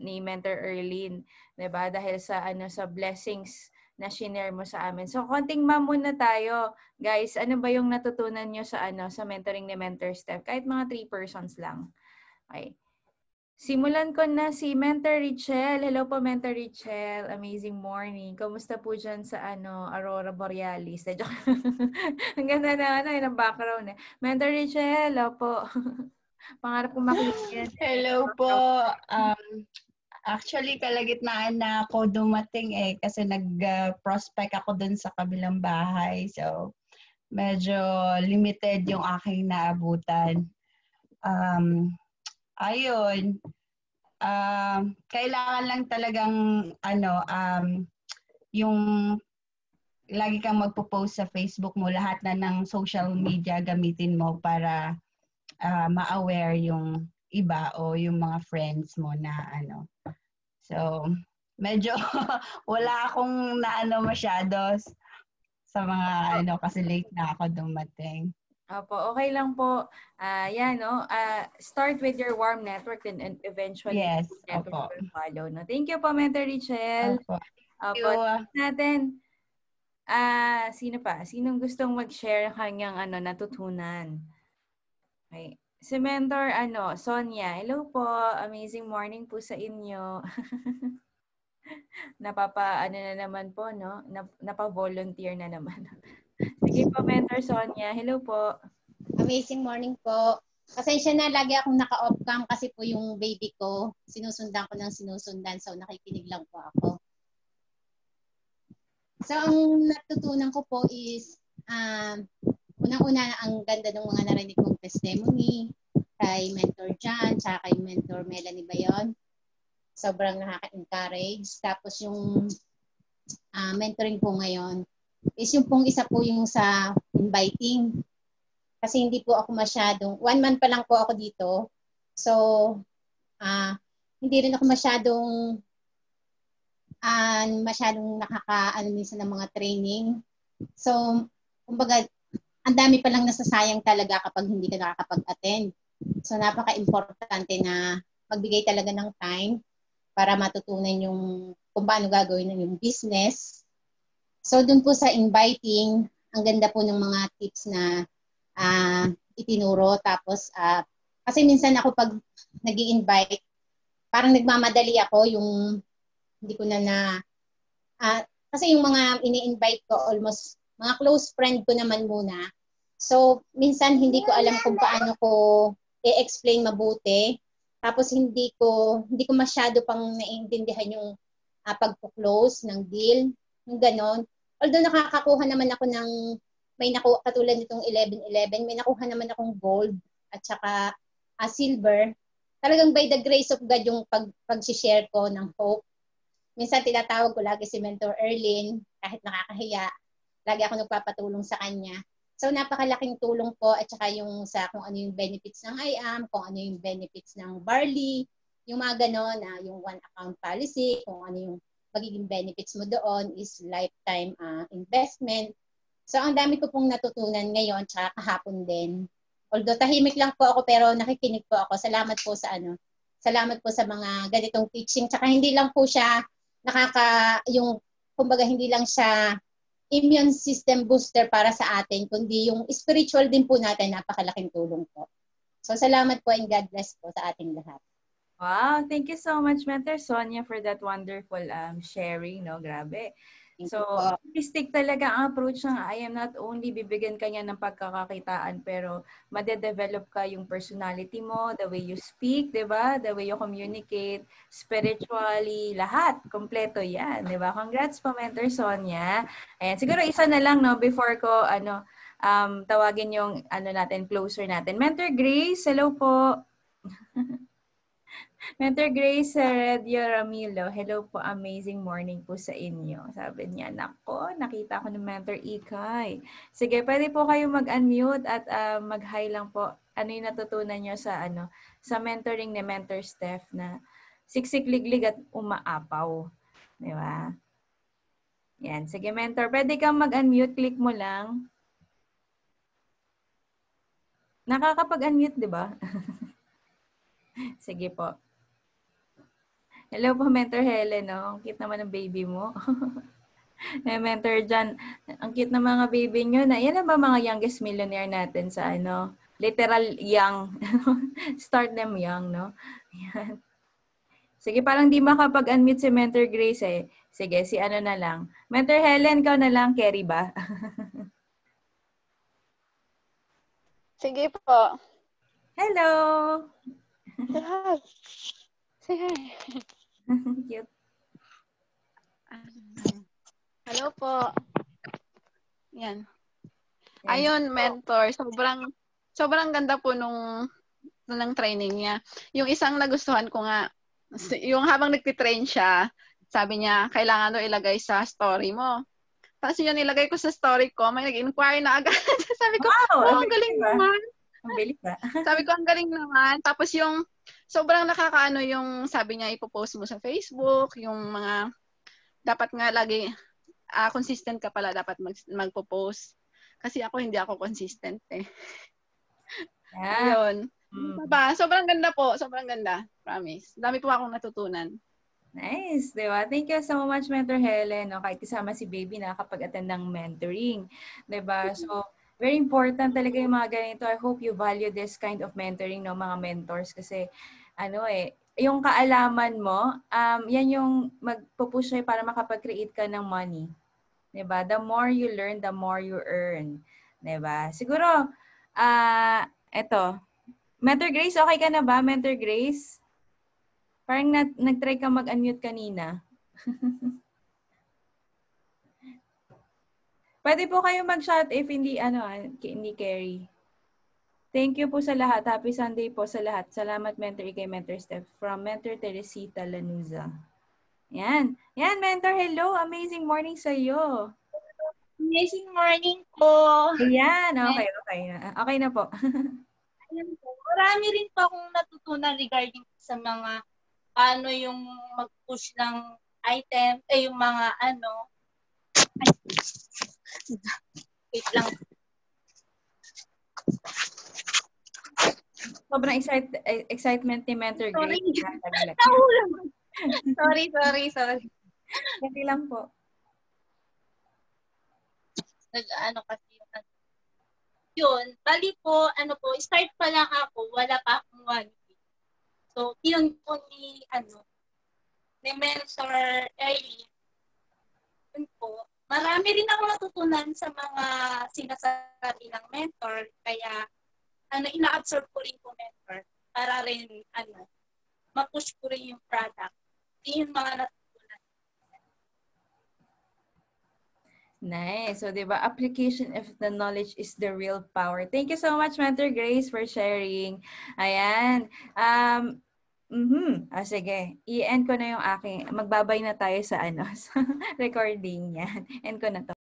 ni Mentor Erlene, 'di ba? Dahil sa sa blessings na share mo sa amin. So, konting muna tayo. Guys, ano ba yung natutunan nyo sa sa mentoring ni Mentor Steph? Kahit mga 3 persons lang. Okay. Simulan ko na si Mentor Richelle. Hello po, Mentor Richelle. Amazing morning. Kamusta po dyan sa Aurora Borealis? Ang ganda na ng background eh. Mentor Richelle, hello po. Pangarap ko makita. Hello po. Actually, kalagitnaan na ako dumating kasi nag-prospect ako dun sa kabilang bahay. So, medyo limited yung aking naabutan. Ayun, kailangan lang talagang yung lagi kang magpo-post sa Facebook mo, lahat na ng social media gamitin mo para ma-aware yung iba o yung mga friends mo na So, medyo wala akong masyado sa mga kasi late na ako dumating. Opo, okay lang po. Start with your warm network and eventually yes, network will follow. No? Thank you po, Mentor Richelle. Opo. Natin, sino pa? Sinong gustong mag-share ng kanyang natutunan? Okay. Si Mentor, Sonia. Hello po. Amazing morning po sa inyo. Na naman po, no? Napa-volunteer na naman. Sige po, Mentor Sonia. Hello po. Amazing morning po. Pasensya na, lagi akong naka-off cam kasi po yung baby ko, sinusundan ko ng sinusundan. So, nakikinig lang po ako. So, ang natutunan ko po is, unang-una, ang ganda ng mga narinig kong testimony kay Mentor John, tsaka kay Mentor Melanie Bayon. Sobrang nakaka-encourage. Tapos yung mentoring po ngayon is yung pong isa po yung sa inviting. Kasi hindi po ako masyadong, 1 month pa lang po ako dito. So, hindi rin ako masyadong minsan ng mga training. So, kumbaga, ang dami pa lang nasasayang talaga kapag hindi ka nakakapag-attend. So, napaka-importante na magbigay talaga ng time para matutunan yung kung paano gagawin yung business. So, dun po sa inviting, ang ganda po ng mga tips na itinuro. Tapos, kasi minsan ako pag nag-i-invite, parang nagmamadali ako yung hindi ko kasi yung mga ini-invite ko almost, mga close friend ko naman muna. So, minsan hindi ko alam kung paano ko i-explain mabuti. Tapos hindi ko masyado pang naiintindihan yung pagpo-close ng deal, yung ganon. Although nakakakuha naman ako ng katulad nitong 11-11, may nakuha naman akong gold at saka silver. Talagang by the grace of God yung pag-share ko ng hope. Minsan tinatawag ko lagi si Mentor Erlyn, kahit nakakahiya, lagi ako nagpapatulong sa kanya. So napakalaking tulong po at saka yung sa kung ano yung benefits ng IAM, kung ano yung benefits ng Barley, yung mga ganon, yung one account policy, kung ano yung magiging benefits mo doon is lifetime investment. So ang dami ko pong natutunan ngayon tsaka kahapon din. Although tahimik lang po ako pero nakikinig po ako. Salamat po sa mga ganitong teaching. Tsaka hindi lang po siya kumbaga hindi lang siya immune system booster para sa atin, kundi yung spiritual din po natin, napakalaking tulong po. So salamat po and God bless po sa ating lahat. Wow, thank you so much, Mentor Sonia, for that wonderful sharing, no? Grabe. So, holistic talaga ang approach ng IAM. Not only bibigyan ka niya ng pagkakakitaan, pero madedevelop ka yung personality mo, the way you speak, di ba? The way you communicate, spiritually, lahat. Kompleto yan, di ba? Congrats po, Mentor Sonia. Ayan, siguro isa na lang, no, before ko, tawagin yung, closer natin. Mentor Grace, hello po. Mentor Grace Heredia Ramilo, hello po, amazing morning po sa inyo. Sabi niya, nako, nakita ko ng Mentor Ikay. Sige, pwede po kayo mag-unmute at mag-hi lang po. Ano yung natutunan niyo sa mentoring ni Mentor Steph na siksik-liglig at umaapaw. Di ba? Yan. Sige, Mentor, pwede kang mag-unmute. Click mo lang. Nakakapag-unmute, di ba? Sige po. Hello po, Mentor Helen. No? Ang cute naman ng baby mo. Mentor John, ang cute ng mga baby nyo. Yan na ba mga youngest millionaire natin sa literal young. Start them young, no? Yan. Sige, parang di makapag-unmute si Mentor Grace eh. Sige, si na lang. Mentor Helen, ikaw na lang. Carry ba? Sige po. Hello! Sige. Cute. Hello po. Yan. Ayun, Mentor. Sobrang ganda po nung training niya. Yung isang nagustuhan ko nga, yung habang nagtitrain siya, sabi niya, kailangan daw ilagay sa story mo. Tapos yun, nilagay ko sa story ko, may nag-inquire na agad. Sabi ko, wow, ang galing naman. Ang bilis ba? Sabi ko, ang galing naman. Tapos yung, sobrang nakakaano yung sabi niya, ipopost mo sa Facebook, yung mga, dapat nga lagi, consistent ka pala, dapat magpo-post. Kasi ako, hindi ako consistent eh. Yeah. Yun. Sobrang ganda po. Sobrang ganda. Promise. Dami po akong natutunan. Nice, di ba? Thank you so much, Mentor Helen. No? Kahit kasama si baby nakakapag-attend ng mentoring. Di ba? So, very important talaga yung mga ganito. I hope you value this kind of mentoring, no, mga mentors. Kasi, yung kaalaman mo, yan yung magpupush sa'yo para makapag-create ka ng money. Di ba? The more you learn, the more you earn. Di ba? Siguro, eto. Mentor Grace, okay ka na ba, Mentor Grace? Parang nag-try ka mag-unmute kanina. Pwede po kayo mag-shout if hindi, hindi carry. Thank you po sa lahat. Happy Sunday po sa lahat. Salamat, Mentor Ikay, Mentor Steph. From Mentor Teresita Lanuza. Yan. Yan, Mentor. Hello. Amazing morning sa iyo. Amazing morning po. Ayan. Okay. Okay na po. Ayan po. Marami rin po akong natutunan regarding sa mga paano yung mag-push ng item, yung mga wait lang. Sobrang excitement ni Mentor Grace. Sorry. Hindi lang po. Kasi yun, bali po, start pa lang ako, wala pa akong 1 week. So, yun po ni Mentor Ellie, yun po, marami rin ako natutunan sa mga sinasabi ng mentor. Kaya, ina-absorb ko rin po mentor para rin, ma-push ko rin yung product. Yung mga natutunan. Nice. So, di ba, application of the knowledge is the real power. Thank you so much, Mentor Grace, for sharing. Ayan. Sige. I-end ko na yung aking, magbabay na tayo sa, sa recording yan. End ko na to.